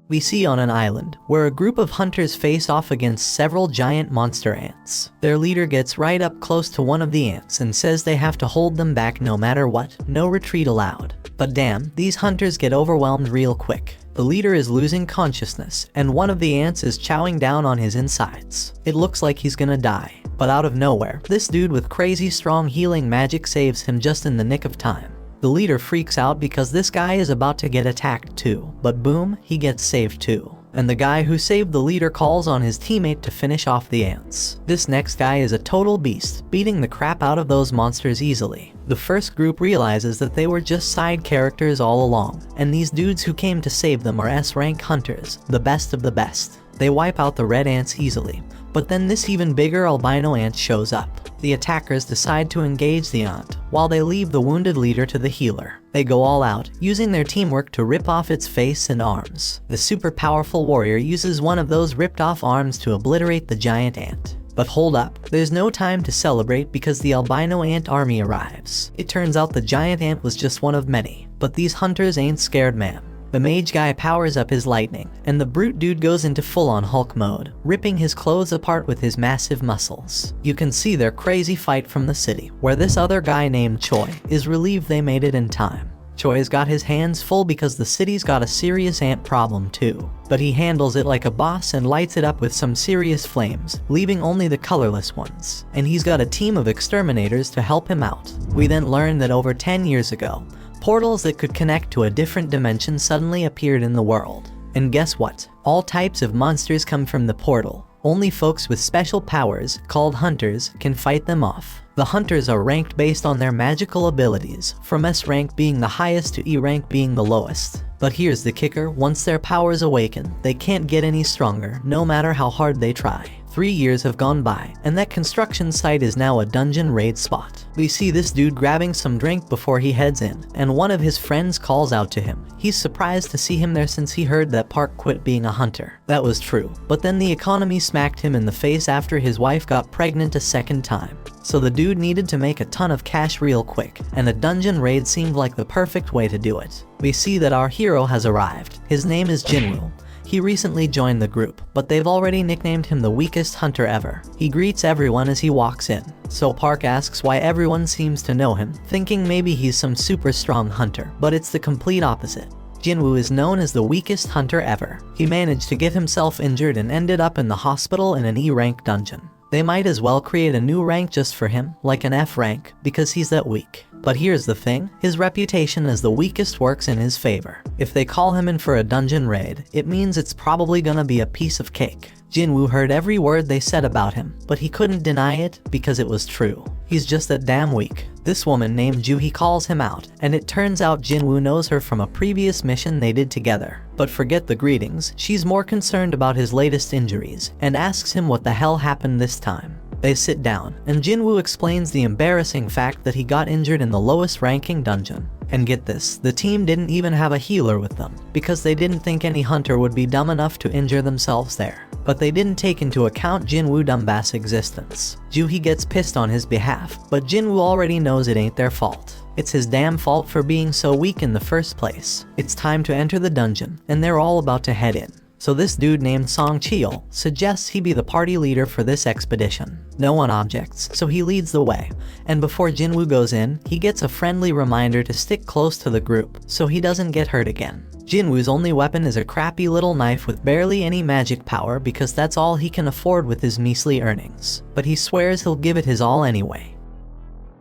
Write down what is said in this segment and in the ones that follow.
We see on an island, where a group of hunters face off against several giant monster ants. Their leader gets right up close to one of the ants and says they have to hold them back no matter what, no retreat allowed. But damn, these hunters get overwhelmed real quick. The leader is losing consciousness, and one of the ants is chowing down on his insides. It looks like he's gonna die. But out of nowhere, this dude with crazy strong healing magic saves him just in the nick of time. The leader freaks out because this guy is about to get attacked too, but boom, he gets saved too. And the guy who saved the leader calls on his teammate to finish off the ants. This next guy is a total beast, beating the crap out of those monsters easily. The first group realizes that they were just side characters all along, and these dudes who came to save them are S-rank hunters, the best of the best. They wipe out the red ants easily, but then this even bigger albino ant shows up. The attackers decide to engage the ant, while they leave the wounded leader to the healer. They go all out, using their teamwork to rip off its face and arms. The super powerful warrior uses one of those ripped off arms to obliterate the giant ant. But hold up, there's no time to celebrate because the albino ant army arrives. It turns out the giant ant was just one of many, but these hunters ain't scared, man. The mage guy powers up his lightning, and the brute dude goes into full-on Hulk mode, ripping his clothes apart with his massive muscles. You can see their crazy fight from the city, where this other guy named Choi is relieved they made it in time. Choi's got his hands full because the city's got a serious ant problem too. But he handles it like a boss and lights it up with some serious flames, leaving only the colorless ones. And he's got a team of exterminators to help him out. We then learn that over 10 years ago, portals that could connect to a different dimension suddenly appeared in the world. And guess what? All types of monsters come from the portal. Only folks with special powers, called hunters, can fight them off. The hunters are ranked based on their magical abilities, from S rank being the highest to E rank being the lowest. But here's the kicker, once their powers awaken, they can't get any stronger, no matter how hard they try. 3 years have gone by, and that construction site is now a dungeon raid spot. We see this dude grabbing some drink before he heads in, and one of his friends calls out to him. He's surprised to see him there since he heard that Park quit being a hunter. That was true, but then the economy smacked him in the face after his wife got pregnant a second time. So the dude needed to make a ton of cash real quick, and a dungeon raid seemed like the perfect way to do it. We see that our hero has arrived. His name is Jinwoo. He recently joined the group, but they've already nicknamed him the weakest hunter ever. He greets everyone as he walks in, so Park asks why everyone seems to know him, thinking maybe he's some super strong hunter, but it's the complete opposite. Jinwoo is known as the weakest hunter ever. He managed to get himself injured and ended up in the hospital in an E-rank dungeon. They might as well create a new rank just for him, like an F rank, because he's that weak. But here's the thing, his reputation as the weakest works in his favor. If they call him in for a dungeon raid, it means it's probably gonna be a piece of cake. Jinwoo heard every word they said about him, but he couldn't deny it because it was true. He's just that damn weak. This woman named Juhi calls him out, and it turns out Jinwoo knows her from a previous mission they did together. But forget the greetings, she's more concerned about his latest injuries, and asks him what the hell happened this time. They sit down, and Jinwoo explains the embarrassing fact that he got injured in the lowest ranking dungeon. And get this, the team didn't even have a healer with them, because they didn't think any hunter would be dumb enough to injure themselves there. But they didn't take into account Jinwoo Dumbass' existence. Juhi gets pissed on his behalf, but Jinwoo already knows it ain't their fault. It's his damn fault for being so weak in the first place. It's time to enter the dungeon, and they're all about to head in. So this dude named Song Cheol suggests he be the party leader for this expedition. No one objects, so he leads the way, and before Jinwoo goes in, he gets a friendly reminder to stick close to the group, so he doesn't get hurt again. Jinwoo's only weapon is a crappy little knife with barely any magic power because that's all he can afford with his measly earnings. But he swears he'll give it his all anyway.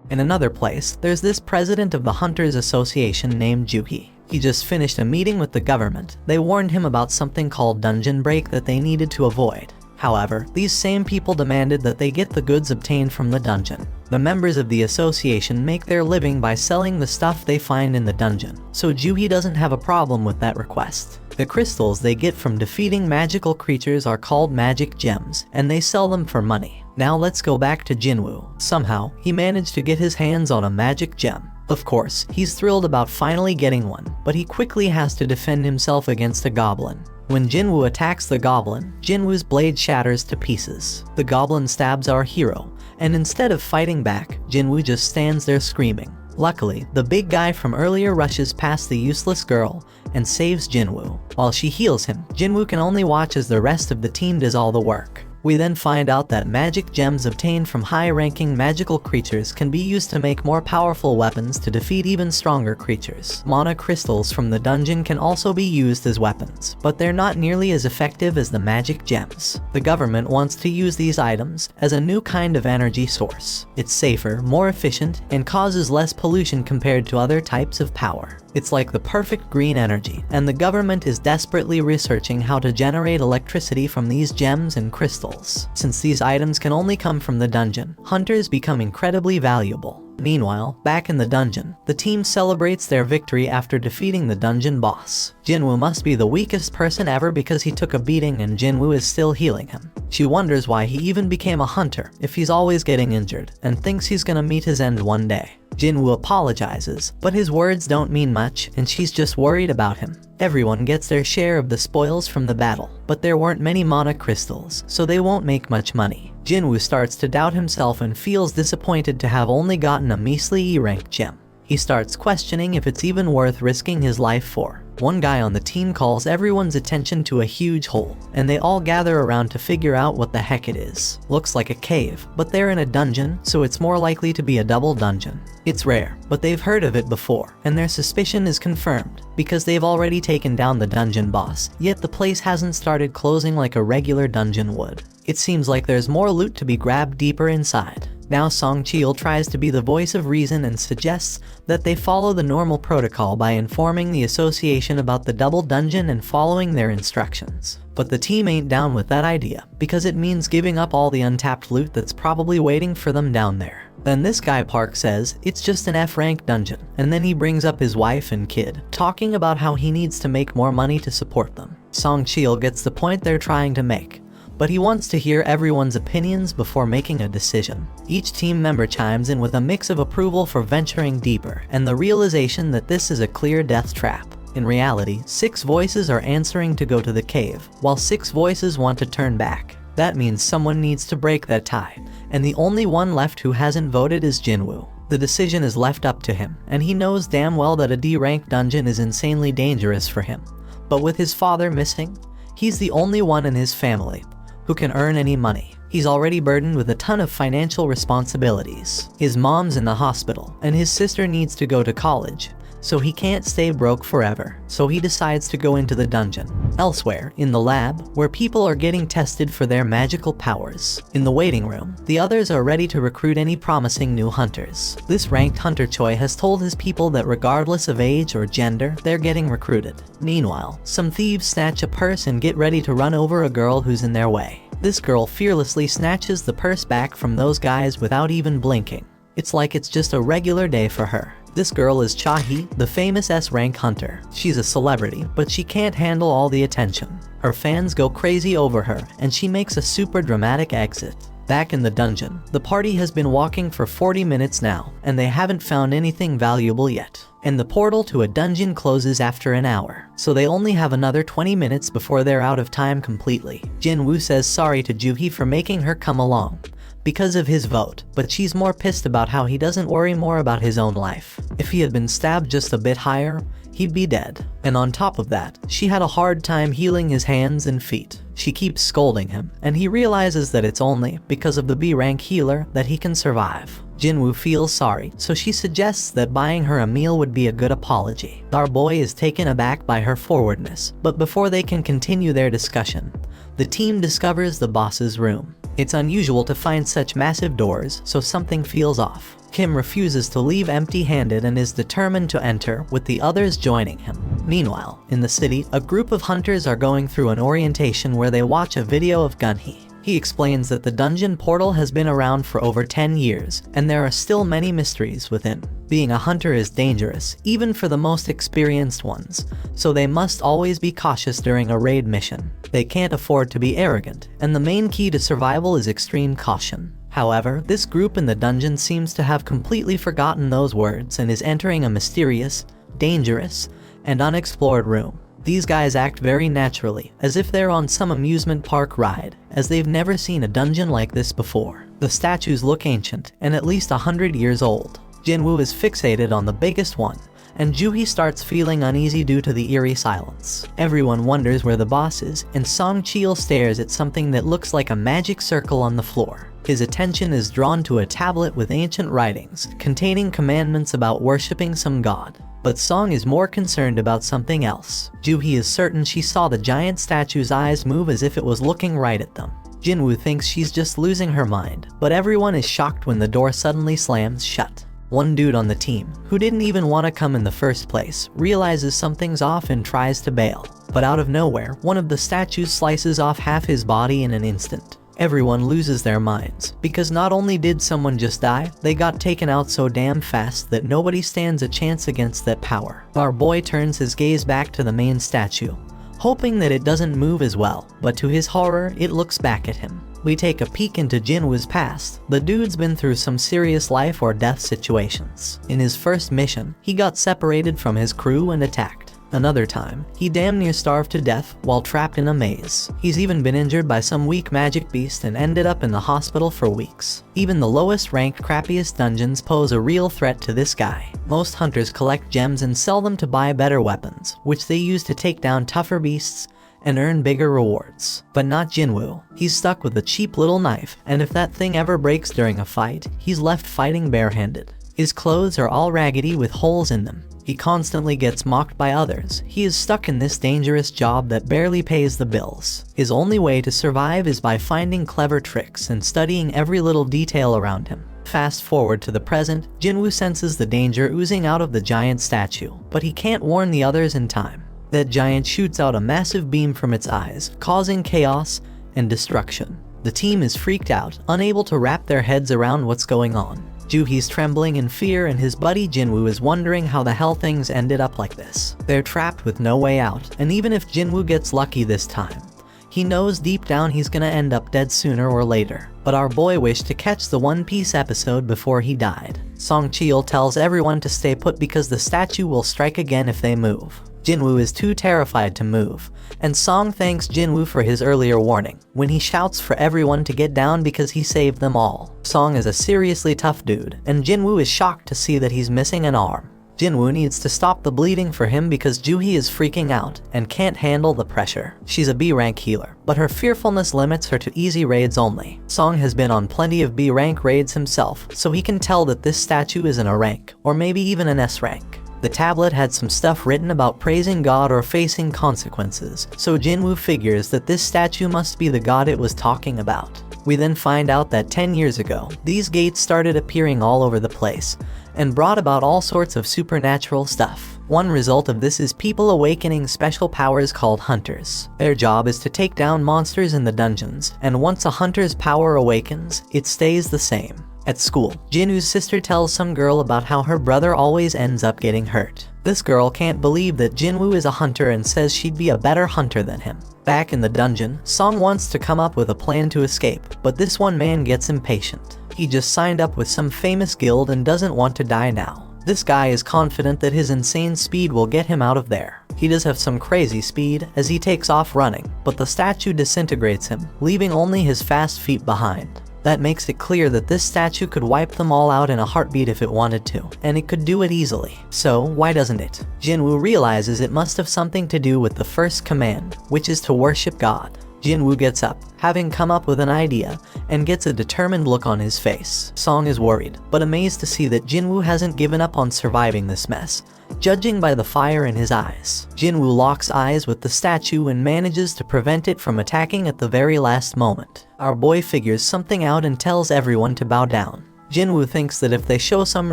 In another place, there's this president of the Hunters Association named Juhi. He just finished a meeting with the government. They warned him about something called dungeon break that they needed to avoid. However, these same people demanded that they get the goods obtained from the dungeon. The members of the association make their living by selling the stuff they find in the dungeon, so Juhi doesn't have a problem with that request. The crystals they get from defeating magical creatures are called magic gems, and they sell them for money. Now let's go back to Jinwoo. Somehow, he managed to get his hands on a magic gem. Of course, he's thrilled about finally getting one, but he quickly has to defend himself against a goblin. When Jinwoo attacks the goblin, Jinwoo's blade shatters to pieces. The goblin stabs our hero, and instead of fighting back, Jinwoo just stands there screaming. Luckily, the big guy from earlier rushes past the useless girl and saves Jinwoo. While she heals him, Jinwoo can only watch as the rest of the team does all the work. We then find out that magic gems obtained from high-ranking magical creatures can be used to make more powerful weapons to defeat even stronger creatures. Mana crystals from the dungeon can also be used as weapons, but they're not nearly as effective as the magic gems. The government wants to use these items as a new kind of energy source. It's safer, more efficient, and causes less pollution compared to other types of power. It's like the perfect green energy, and the government is desperately researching how to generate electricity from these gems and crystals. Since these items can only come from the dungeon, hunters become incredibly valuable. Meanwhile, back in the dungeon, the team celebrates their victory after defeating the dungeon boss. Jinwoo must be the weakest person ever because he took a beating and Jinwoo is still healing him. She wonders why he even became a hunter if he's always getting injured, and thinks he's gonna meet his end one day. Jinwoo apologizes, but his words don't mean much and she's just worried about him. Everyone gets their share of the spoils from the battle, but there weren't many mana crystals, so they won't make much money. Jinwoo starts to doubt himself and feels disappointed to have only gotten a measly E-rank gem. He starts questioning if it's even worth risking his life for. One guy on the team calls everyone's attention to a huge hole, and they all gather around to figure out what the heck it is. Looks like a cave, but they're in a dungeon, so it's more likely to be a double dungeon. It's rare, but they've heard of it before, and their suspicion is confirmed, because they've already taken down the dungeon boss, yet the place hasn't started closing like a regular dungeon would. It seems like there's more loot to be grabbed deeper inside. Now Song Cheol tries to be the voice of reason and suggests that they follow the normal protocol by informing the association about the double dungeon and following their instructions. But the team ain't down with that idea, because it means giving up all the untapped loot that's probably waiting for them down there. Then this guy Park says it's just an F-rank dungeon, and then he brings up his wife and kid, talking about how he needs to make more money to support them. Song Cheol gets the point they're trying to make, but he wants to hear everyone's opinions before making a decision. Each team member chimes in with a mix of approval for venturing deeper and the realization that this is a clear death trap. In reality, 6 voices are answering to go to the cave, while 6 voices want to turn back. That means someone needs to break that tie, and the only one left who hasn't voted is Jinwoo. The decision is left up to him, and he knows damn well that a D-rank dungeon is insanely dangerous for him. But with his father missing, he's the only one in his family who can earn any money. He's already burdened with a ton of financial responsibilities. His mom's in the hospital, and his sister needs to go to college, so he can't stay broke forever. So he decides to go into the dungeon. Elsewhere, in the lab, where people are getting tested for their magical powers. In the waiting room, the others are ready to recruit any promising new hunters. This ranked hunter Choi has told his people that regardless of age or gender, they're getting recruited. Meanwhile, some thieves snatch a purse and get ready to run over a girl who's in their way. This girl fearlessly snatches the purse back from those guys without even blinking. It's like it's just a regular day for her. This girl is Cha-hee, the famous S-rank hunter. She's a celebrity, but she can't handle all the attention. Her fans go crazy over her, and she makes a super dramatic exit. Back in the dungeon, the party has been walking for 40 minutes now, and they haven't found anything valuable yet. And the portal to a dungeon closes after an hour, so they only have another 20 minutes before they're out of time completely. Jinwoo says sorry to Joo-hee for making her come along because of his vote, but she's more pissed about how he doesn't worry more about his own life. If he had been stabbed just a bit higher, he'd be dead. And on top of that, she had a hard time healing his hands and feet. She keeps scolding him, and he realizes that it's only because of the B-rank healer that he can survive. Jinwoo feels sorry, so she suggests that buying her a meal would be a good apology. Our boy is taken aback by her forwardness, but before they can continue their discussion, the team discovers the boss's room. It's unusual to find such massive doors, so something feels off. Kim refuses to leave empty-handed and is determined to enter, with the others joining him. Meanwhile, in the city, a group of hunters are going through an orientation where they watch a video of Gunhee. He explains that the dungeon portal has been around for over 10 years, and there are still many mysteries within. Being a hunter is dangerous, even for the most experienced ones, so they must always be cautious during a raid mission. They can't afford to be arrogant, and the main key to survival is extreme caution. However, this group in the dungeon seems to have completely forgotten those words and is entering a mysterious, dangerous, and unexplored room. These guys act very naturally, as if they're on some amusement park ride, as they've never seen a dungeon like this before. The statues look ancient, and at least 100 years old. Jinwoo is fixated on the biggest one, and Joohee starts feeling uneasy due to the eerie silence. Everyone wonders where the boss is, and Song Chil stares at something that looks like a magic circle on the floor. His attention is drawn to a tablet with ancient writings, containing commandments about worshipping some god. But Song is more concerned about something else. Joohee is certain she saw the giant statue's eyes move as if it was looking right at them. Jinwoo thinks she's just losing her mind, but everyone is shocked when the door suddenly slams shut. One dude on the team, who didn't even want to come in the first place, realizes something's off and tries to bail. But out of nowhere, one of the statues slices off half his body in an instant. Everyone loses their minds, because not only did someone just die, they got taken out so damn fast that nobody stands a chance against that power. Our boy turns his gaze back to the main statue, hoping that it doesn't move as well, but to his horror, it looks back at him. We take a peek into Jinwoo's past. The dude's been through some serious life or death situations. In his first mission, he got separated from his crew and attacked. Another time, he damn near starved to death while trapped in a maze. He's even been injured by some weak magic beast and ended up in the hospital for weeks. Even the lowest ranked, crappiest dungeons pose a real threat to this guy. Most hunters collect gems and sell them to buy better weapons, which they use to take down tougher beasts and earn bigger rewards. But not Jinwoo. He's stuck with a cheap little knife, and if that thing ever breaks during a fight, he's left fighting barehanded. His clothes are all raggedy with holes in them. He constantly gets mocked by others. He is stuck in this dangerous job that barely pays the bills. His only way to survive is by finding clever tricks and studying every little detail around him. Fast forward to the present, Jinwoo senses the danger oozing out of the giant statue, but he can't warn the others in time. That giant shoots out a massive beam from its eyes, causing chaos and destruction. The team is freaked out, unable to wrap their heads around what's going on. Joohee's trembling in fear, and his buddy Jinwoo is wondering how the hell things ended up like this. They're trapped with no way out, and even if Jinwoo gets lucky this time, he knows deep down he's gonna end up dead sooner or later. But our boy wished to catch the One Piece episode before he died. Song Chil tells everyone to stay put because the statue will strike again if they move. Jinwoo is too terrified to move, and Song thanks Jinwoo for his earlier warning, when he shouts for everyone to get down because he saved them all. Song is a seriously tough dude, and Jinwoo is shocked to see that he's missing an arm. Jinwoo needs to stop the bleeding for him because Joohee is freaking out and can't handle the pressure. She's a B-rank healer, but her fearfulness limits her to easy raids only. Song has been on plenty of B-rank raids himself, so he can tell that this statue isn't a rank, or maybe even an S-rank. The tablet had some stuff written about praising God or facing consequences, so Jinwoo figures that this statue must be the god it was talking about. We then find out that 10 years ago, these gates started appearing all over the place, and brought about all sorts of supernatural stuff. One result of this is people awakening special powers called hunters. Their job is to take down monsters in the dungeons, and once a hunter's power awakens, it stays the same. At school, Jinwoo's sister tells some girl about how her brother always ends up getting hurt. This girl can't believe that Jinwoo is a hunter and says she'd be a better hunter than him. Back in the dungeon, Song wants to come up with a plan to escape, but this one man gets impatient. He just signed up with some famous guild and doesn't want to die now. This guy is confident that his insane speed will get him out of there. He does have some crazy speed as he takes off running, but the statue disintegrates him, leaving only his fast feet behind. That makes it clear that this statue could wipe them all out in a heartbeat if it wanted to, and it could do it easily. So why doesn't it? Jinwoo realizes it must have something to do with the first command, which is to worship God. Jinwoo gets up, having come up with an idea, and gets a determined look on his face. Song is worried, but amazed to see that Jinwoo hasn't given up on surviving this mess, judging by the fire in his eyes. Jinwoo locks eyes with the statue and manages to prevent it from attacking at the very last moment. Our boy figures something out and tells everyone to bow down. Jinwoo thinks that if they show some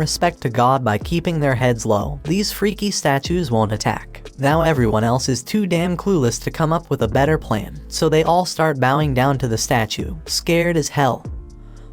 respect to God by keeping their heads low, these freaky statues won't attack. Now everyone else is too damn clueless to come up with a better plan, so they all start bowing down to the statue, scared as hell,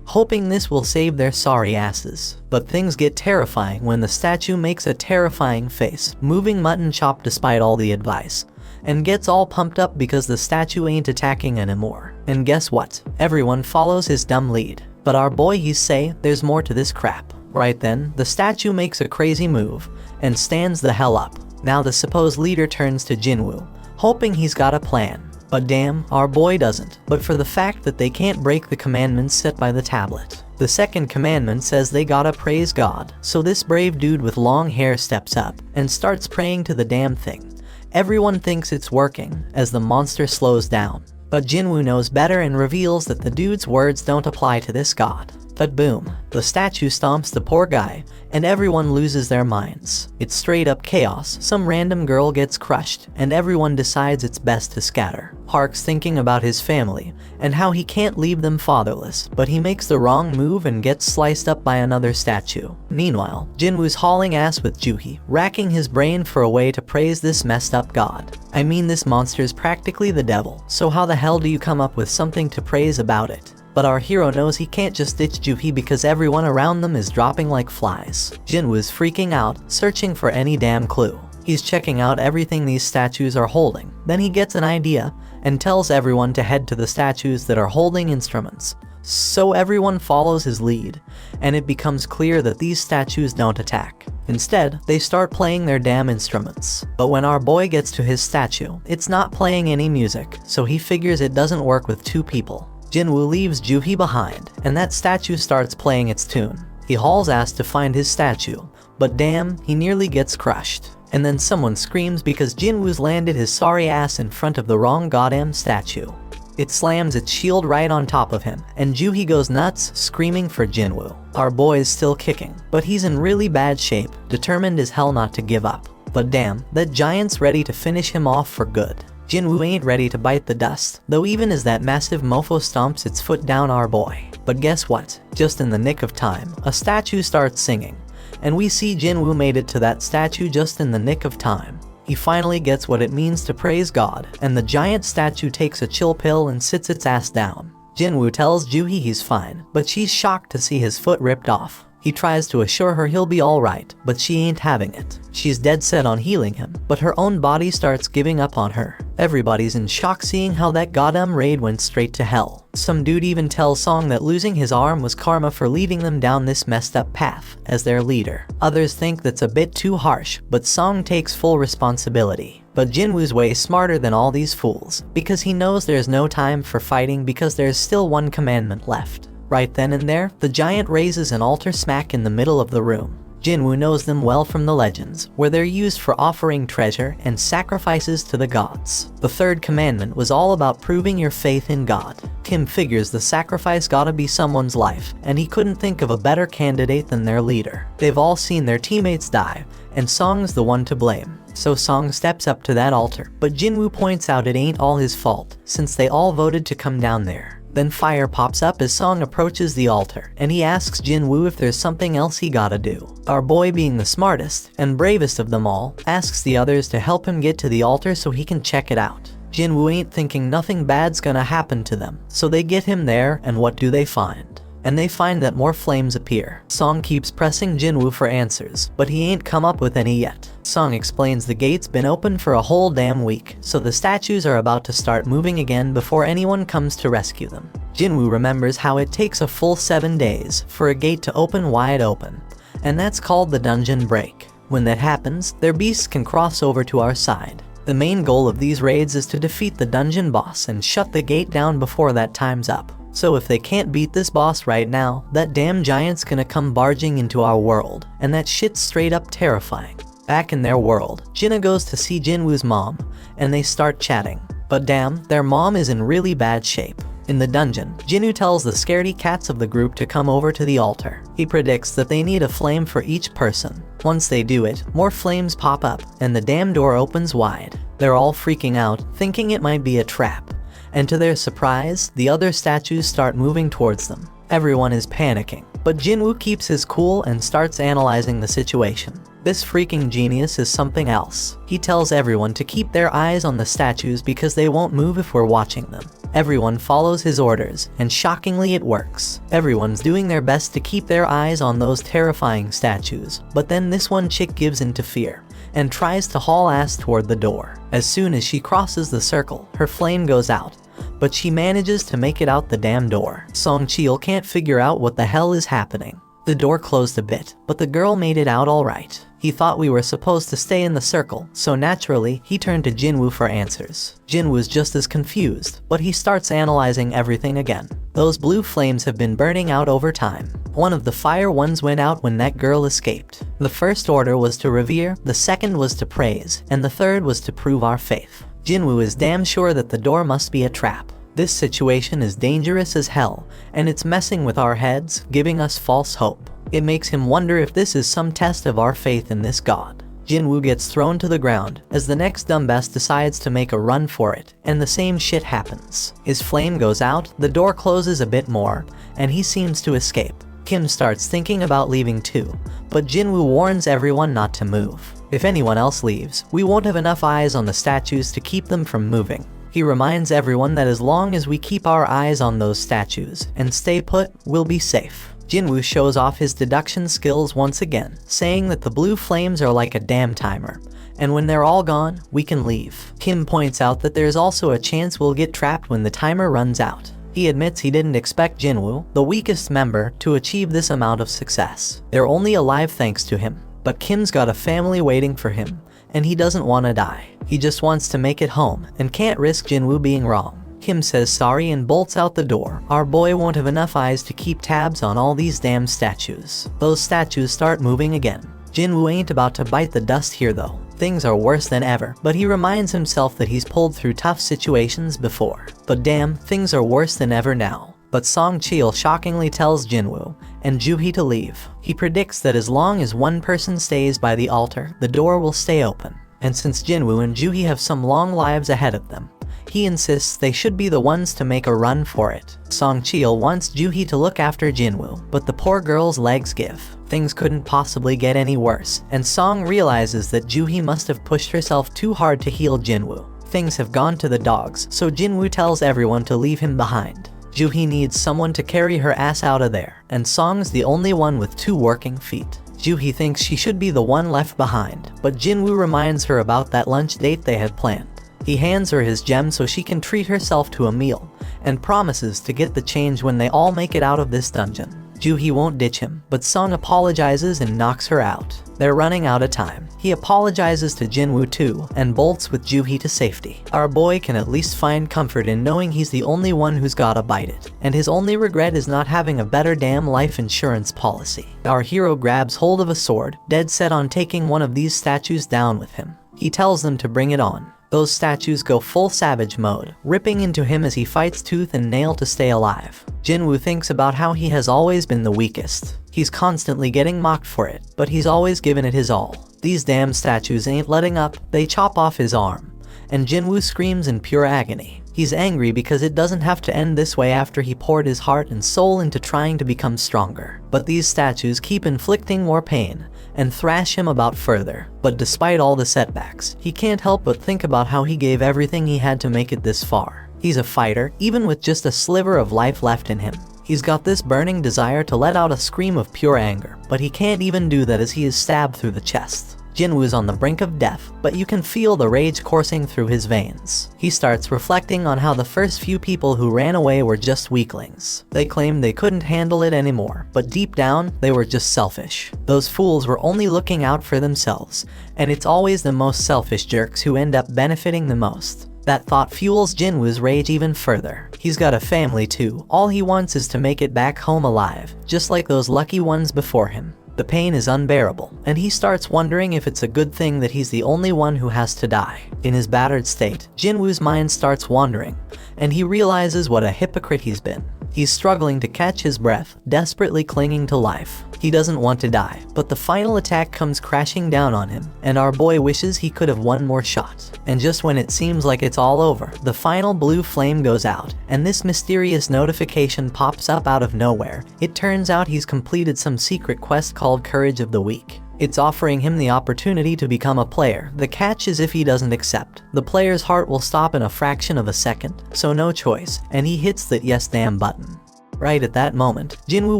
hoping this will save their sorry asses. But things get terrifying when the statue makes a terrifying face, moving mutton chop despite all the advice, and gets all pumped up because the statue ain't attacking anymore. And guess what? Everyone follows his dumb lead. But our boy he's say there's more to this crap. Right then, the statue makes a crazy move and stands the hell up. Now the supposed leader turns to Jinwoo, hoping he's got a plan. But damn, our boy doesn't, but for the fact that they can't break the commandments set by the tablet. The second commandment says they gotta praise God, so this brave dude with long hair steps up and starts praying to the damn thing. Everyone thinks it's working as the monster slows down, but Jinwoo knows better and reveals that the dude's words don't apply to this god. But boom, the statue stomps the poor guy, and everyone loses their minds. It's straight up chaos. Some random girl gets crushed, and everyone decides it's best to scatter. Park's thinking about his family, and how he can't leave them fatherless, but he makes the wrong move and gets sliced up by another statue. Meanwhile, Jinwoo's hauling ass with Juhi, racking his brain for a way to praise this messed up god. I mean, this monster's practically the devil, so how the hell do you come up with something to praise about it? But our hero knows he can't just ditch Juhi because everyone around them is dropping like flies. Jinwoo's freaking out, searching for any damn clue. He's checking out everything these statues are holding. Then he gets an idea and tells everyone to head to the statues that are holding instruments. So everyone follows his lead, and it becomes clear that these statues don't attack. Instead, they start playing their damn instruments. But when our boy gets to his statue, it's not playing any music, so he figures it doesn't work with two people. Jinwoo leaves Juhi behind, and that statue starts playing its tune. He hauls ass to find his statue, but damn, he nearly gets crushed. And then someone screams because Jinwoo's landed his sorry ass in front of the wrong goddamn statue. It slams its shield right on top of him, and Juhi goes nuts, screaming for Jinwoo. Our boy is still kicking, but he's in really bad shape, determined as hell not to give up. But damn, that giant's ready to finish him off for good. Jinwoo ain't ready to bite the dust, though even as that massive mofo stomps its foot down our boy. But guess what? Just in the nick of time, a statue starts singing, and we see Jinwoo made it to that statue just in the nick of time. He finally gets what it means to praise God, and the giant statue takes a chill pill and sits its ass down. Jinwoo tells Juhi he's fine, but she's shocked to see his foot ripped off. He tries to assure her he'll be alright, but she ain't having it. She's dead set on healing him, but her own body starts giving up on her. Everybody's in shock seeing how that goddamn raid went straight to hell. Some dude even tells Song that losing his arm was karma for leading them down this messed up path as their leader. Others think that's a bit too harsh, but Song takes full responsibility. But Jinwoo's way smarter than all these fools, because he knows there's no time for fighting because there's still one commandment left. Right then and there, the giant raises an altar smack in the middle of the room. Jinwoo knows them well from the legends, where they're used for offering treasure and sacrifices to the gods. The third commandment was all about proving your faith in God. Kim figures the sacrifice gotta be someone's life, and he couldn't think of a better candidate than their leader. They've all seen their teammates die, and Song's the one to blame. So Song steps up to that altar, but Jinwoo points out it ain't all his fault, since they all voted to come down there. Then fire pops up as Song approaches the altar, and he asks Jinwoo if there's something else he gotta do. Our boy, being the smartest and bravest of them all, asks the others to help him get to the altar so he can check it out. Jinwoo ain't thinking nothing bad's gonna happen to them, so they get him there, and what do they find? And they find that more flames appear. Song keeps pressing Jinwoo for answers, but he ain't come up with any yet. Song explains the gate's been open for a whole damn week, so the statues are about to start moving again before anyone comes to rescue them. Jinwoo remembers how it takes a full 7 days for a gate to open wide open, and that's called the dungeon break. When that happens, their beasts can cross over to our side. The main goal of these raids is to defeat the dungeon boss and shut the gate down before that time's up. So if they can't beat this boss right now, that damn giant's gonna come barging into our world, and that shit's straight up terrifying. Back in their world, Jinna goes to see Jinwoo's mom, and they start chatting. But damn, their mom is in really bad shape. In the dungeon, Jinwoo tells the scaredy cats of the group to come over to the altar. He predicts that they need a flame for each person. Once they do it, more flames pop up, and the damn door opens wide. They're all freaking out, thinking it might be a trap. And to their surprise, the other statues start moving towards them. Everyone is panicking, but Jinwoo keeps his cool and starts analyzing the situation. This freaking genius is something else. He tells everyone to keep their eyes on the statues because they won't move if we're watching them. Everyone follows his orders, and shockingly it works. Everyone's doing their best to keep their eyes on those terrifying statues, but then this one chick gives in to fear and tries to haul ass toward the door. As soon as she crosses the circle, her flame goes out, but she manages to make it out the damn door. Song Cheol can't figure out what the hell is happening. The door closed a bit, but the girl made it out alright. He thought we were supposed to stay in the circle, so naturally, he turned to Jinwoo for answers. Jinwoo's just as confused, but he starts analyzing everything again. Those blue flames have been burning out over time. One of the fire ones went out when that girl escaped. The first order was to revere, the second was to praise, and the third was to prove our faith. Jinwoo is damn sure that the door must be a trap. This situation is dangerous as hell, and it's messing with our heads, giving us false hope. It makes him wonder if this is some test of our faith in this god. Jinwoo gets thrown to the ground as the next dumbass decides to make a run for it, and the same shit happens. His flame goes out, the door closes a bit more, and he seems to escape. Kim starts thinking about leaving too, but Jinwoo warns everyone not to move. If anyone else leaves, we won't have enough eyes on the statues to keep them from moving. He reminds everyone that as long as we keep our eyes on those statues and stay put, we'll be safe. Jinwoo shows off his deduction skills once again, saying that the blue flames are like a damn timer, and when they're all gone, we can leave. Kim points out that there's also a chance we'll get trapped when the timer runs out. He admits he didn't expect Jinwoo, the weakest member, to achieve this amount of success. They're only alive thanks to him, but Kim's got a family waiting for him, and he doesn't want to die. He just wants to make it home, and can't risk Jinwoo being wrong. Kim says sorry and bolts out the door. Our boy won't have enough eyes to keep tabs on all these damn statues. Those statues start moving again. Jinwoo ain't about to bite the dust here though. Things are worse than ever, but he reminds himself that he's pulled through tough situations before. But damn, things are worse than ever now. But Song Cheol shockingly tells Jinwoo and Juhee to leave. He predicts that as long as one person stays by the altar, the door will stay open. And since Jinwoo and Juhee have some long lives ahead of them, he insists they should be the ones to make a run for it. Song Cheol wants Juhee to look after Jinwoo, but the poor girl's legs give. Things couldn't possibly get any worse, and Song realizes that Juhee must have pushed herself too hard to heal Jinwoo. Things have gone to the dogs, so Jinwoo tells everyone to leave him behind. Juhee needs someone to carry her ass out of there, and Song's the only one with 2 working feet. Juhee thinks she should be the one left behind, but Jinwoo reminds her about that lunch date they had planned. He hands her his gem so she can treat herself to a meal, and promises to get the change when they all make it out of this dungeon. Juhee won't ditch him, but Song apologizes and knocks her out. They're running out of time. He apologizes to Jinwoo too, and bolts with Juhee to safety. Our boy can at least find comfort in knowing he's the only one who's gotta bite it, and his only regret is not having a better damn life insurance policy. Our hero grabs hold of a sword, dead set on taking one of these statues down with him. He tells them to bring it on. Those statues go full savage mode, ripping into him as he fights tooth and nail to stay alive. Jinwoo thinks about how he has always been the weakest. He's constantly getting mocked for it, but he's always given it his all. These damn statues ain't letting up, they chop off his arm, and Jinwoo screams in pure agony. He's angry because it doesn't have to end this way after he poured his heart and soul into trying to become stronger. But these statues keep inflicting more pain, and thrash him about further. But despite all the setbacks, he can't help but think about how he gave everything he had to make it this far. He's a fighter, even with just a sliver of life left in him. He's got this burning desire to let out a scream of pure anger, but he can't even do that as he is stabbed through the chest. Jinwoo's on the brink of death, but you can feel the rage coursing through his veins. He starts reflecting on how the first few people who ran away were just weaklings. They claimed they couldn't handle it anymore, but deep down, they were just selfish. Those fools were only looking out for themselves, and it's always the most selfish jerks who end up benefiting the most. That thought fuels Jinwoo's rage even further. He's got a family too. All he wants is to make it back home alive, just like those lucky ones before him. The pain is unbearable, and he starts wondering if it's a good thing that he's the only one who has to die. In his battered state, Jinwoo's mind starts wandering, and he realizes what a hypocrite he's been. He's struggling to catch his breath, desperately clinging to life. He doesn't want to die, but the final attack comes crashing down on him, and our boy wishes he could have one more shot. And just when it seems like it's all over, the final blue flame goes out, and this mysterious notification pops up out of nowhere. It turns out he's completed some secret quest called Courage of the Weak. It's offering him the opportunity to become a player. The catch is if he doesn't accept, the player's heart will stop in a fraction of a second, so no choice, and he hits that yes damn button. Right at that moment, Jinwoo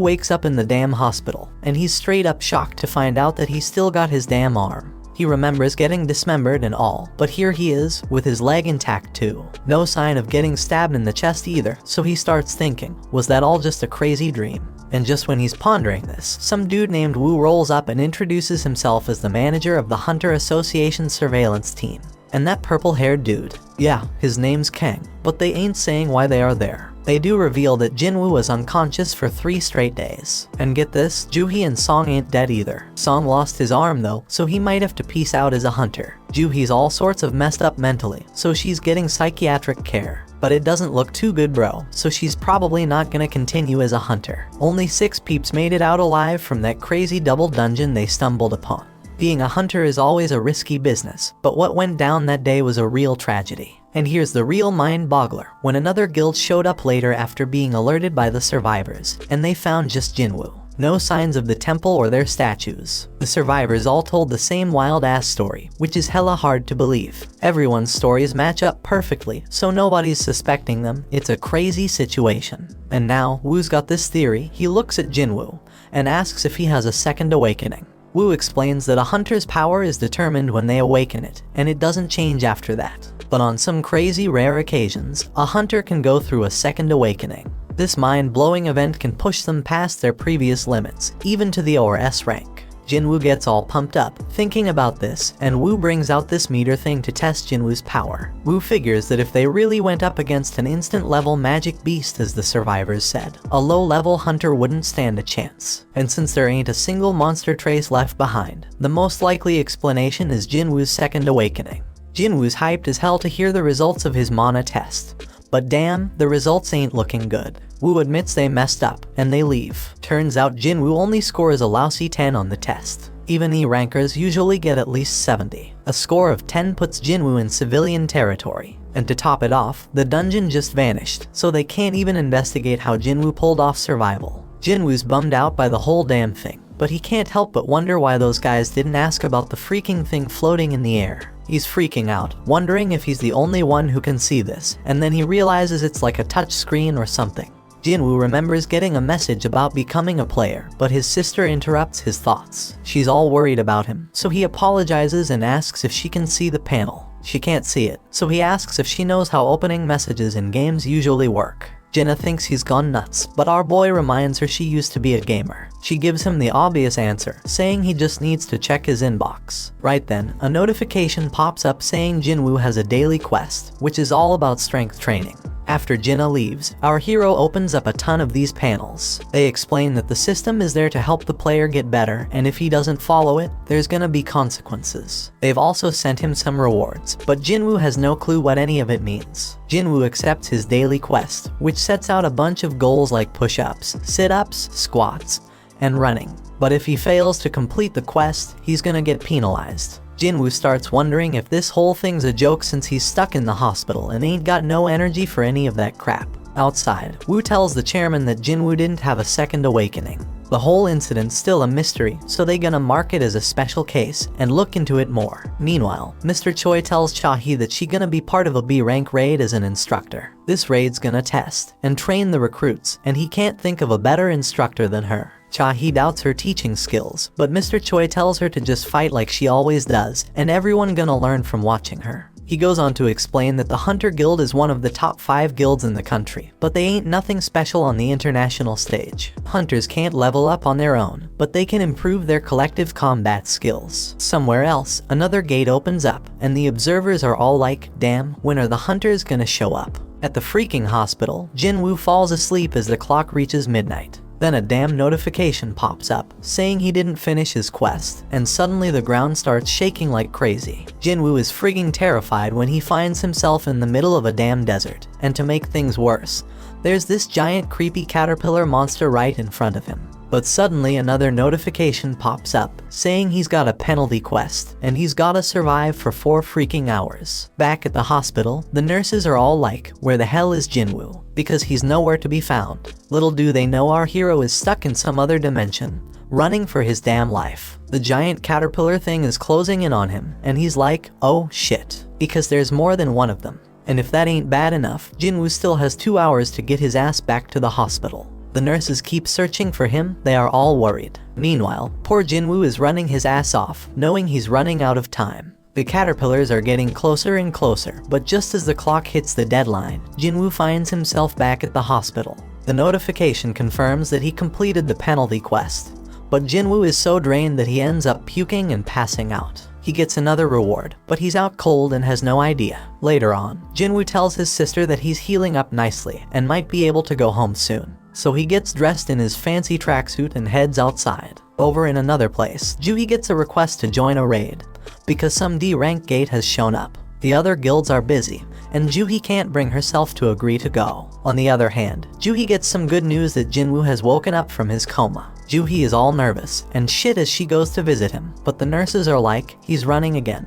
wakes up in the damn hospital, and he's straight up shocked to find out that he's still got his damn arm. He remembers getting dismembered and all, but here he is, with his leg intact too. No sign of getting stabbed in the chest either, so he starts thinking, was that all just a crazy dream? And just when he's pondering this, some dude named Woo rolls up and introduces himself as the manager of the Hunter Association surveillance team. And that purple-haired dude, yeah, his name's Kang, but they ain't saying why they are there. They do reveal that Jinwoo was unconscious for 3 straight days. And get this, Joohee and Song ain't dead either. Song lost his arm though, so he might have to peace out as a hunter. Joohee's all sorts of messed up mentally, so she's getting psychiatric care. But it doesn't look too good, bro, so she's probably not gonna continue as a hunter. Only 6 peeps made it out alive from that crazy double dungeon they stumbled upon. Being a hunter is always a risky business, but what went down that day was a real tragedy. And here's the real mind-boggler, when another guild showed up later after being alerted by the survivors, and they found just Jinwoo. No signs of the temple or their statues. The survivors all told the same wild-ass story, which is hella hard to believe. Everyone's stories match up perfectly, so nobody's suspecting them. It's a crazy situation. And now, Woo's got this theory. He looks at Jinwoo and asks if he has a second awakening. Woo explains that a hunter's power is determined when they awaken it, and it doesn't change after that. But on some crazy rare occasions, a hunter can go through a second awakening. This mind-blowing event can push them past their previous limits, even to the ORS rank. Jinwoo gets all pumped up, thinking about this, and Woo brings out this meter thing to test Jinwoo's power. Woo figures that if they really went up against an instant-level magic beast as the survivors said, a low-level hunter wouldn't stand a chance. And since there ain't a single monster trace left behind, the most likely explanation is Jinwoo's second awakening. Jinwoo's hyped as hell to hear the results of his mana test. But damn, the results ain't looking good. Woo admits they messed up, and they leave. Turns out Jinwoo only scores a lousy 10 on the test. Even E-rankers usually get at least 70. A score of 10 puts Jinwoo in civilian territory. And to top it off, the dungeon just vanished, so they can't even investigate how Jinwoo pulled off survival. Jinwoo's bummed out by the whole damn thing, but he can't help but wonder why those guys didn't ask about the freaking thing floating in the air. He's freaking out, wondering if he's the only one who can see this, and then he realizes it's like a touch screen or something. Jinwoo remembers getting a message about becoming a player, but his sister interrupts his thoughts. She's all worried about him, so he apologizes and asks if she can see the panel. She can't see it, so he asks if she knows how opening messages in games usually work. Jinna thinks he's gone nuts, but our boy reminds her she used to be a gamer. She gives him the obvious answer, saying he just needs to check his inbox. Right then, a notification pops up saying Jinwoo has a daily quest, which is all about strength training. After Jinna leaves, our hero opens up a ton of these panels. They explain that the system is there to help the player get better, and if he doesn't follow it, there's gonna be consequences. They've also sent him some rewards, but Jinwoo has no clue what any of it means. Jinwoo accepts his daily quest, which sets out a bunch of goals like push-ups, sit-ups, squats, and running. But if he fails to complete the quest, he's gonna get penalized. Jinwoo starts wondering if this whole thing's a joke since he's stuck in the hospital and ain't got no energy for any of that crap. Outside, Woo tells the chairman that Jinwoo didn't have a second awakening. The whole incident's still a mystery, so they gonna mark it as a special case and look into it more. Meanwhile, Mr. Choi tells Cha-hee that she gonna be part of a B-rank raid as an instructor. This raid's gonna test and train the recruits, and he can't think of a better instructor than her. Cha-hee doubts her teaching skills, but Mr. Choi tells her to just fight like she always does, and everyone gonna learn from watching her. He goes on to explain that the Hunter Guild is one of the top 5 guilds in the country, but they ain't nothing special on the international stage. Hunters can't level up on their own, but they can improve their collective combat skills. Somewhere else, another gate opens up, and the observers are all like, damn, when are the hunters gonna show up? At the freaking hospital, Jinwoo falls asleep as the clock reaches midnight. Then a damn notification pops up, saying he didn't finish his quest, and suddenly the ground starts shaking like crazy. Jinwoo is frigging terrified when he finds himself in the middle of a damn desert, and to make things worse, there's this giant creepy caterpillar monster right in front of him. But suddenly another notification pops up, saying he's got a penalty quest, and he's gotta survive for 4 freaking hours. Back at the hospital, the nurses are all like, where the hell is Jinwoo? Because he's nowhere to be found. Little do they know our hero is stuck in some other dimension, running for his damn life. The giant caterpillar thing is closing in on him, and he's like, oh shit, because there's more than one of them. And if that ain't bad enough, Jinwoo still has 2 hours to get his ass back to the hospital. The nurses keep searching for him, they are all worried. Meanwhile, poor Jinwoo is running his ass off, knowing he's running out of time. The caterpillars are getting closer and closer, but just as the clock hits the deadline, Jinwoo finds himself back at the hospital. The notification confirms that he completed the penalty quest, but Jinwoo is so drained that he ends up puking and passing out. He gets another reward, but he's out cold and has no idea. Later on, Jinwoo tells his sister that he's healing up nicely and might be able to go home soon. So he gets dressed in his fancy tracksuit and heads outside. Over in another place, Juhi gets a request to join a raid, because some D-rank gate has shown up. The other guilds are busy, and Juhi can't bring herself to agree to go. On the other hand, Juhi gets some good news that Jinwoo has woken up from his coma. Juhi is all nervous and shit as she goes to visit him, but the nurses are like, he's running again,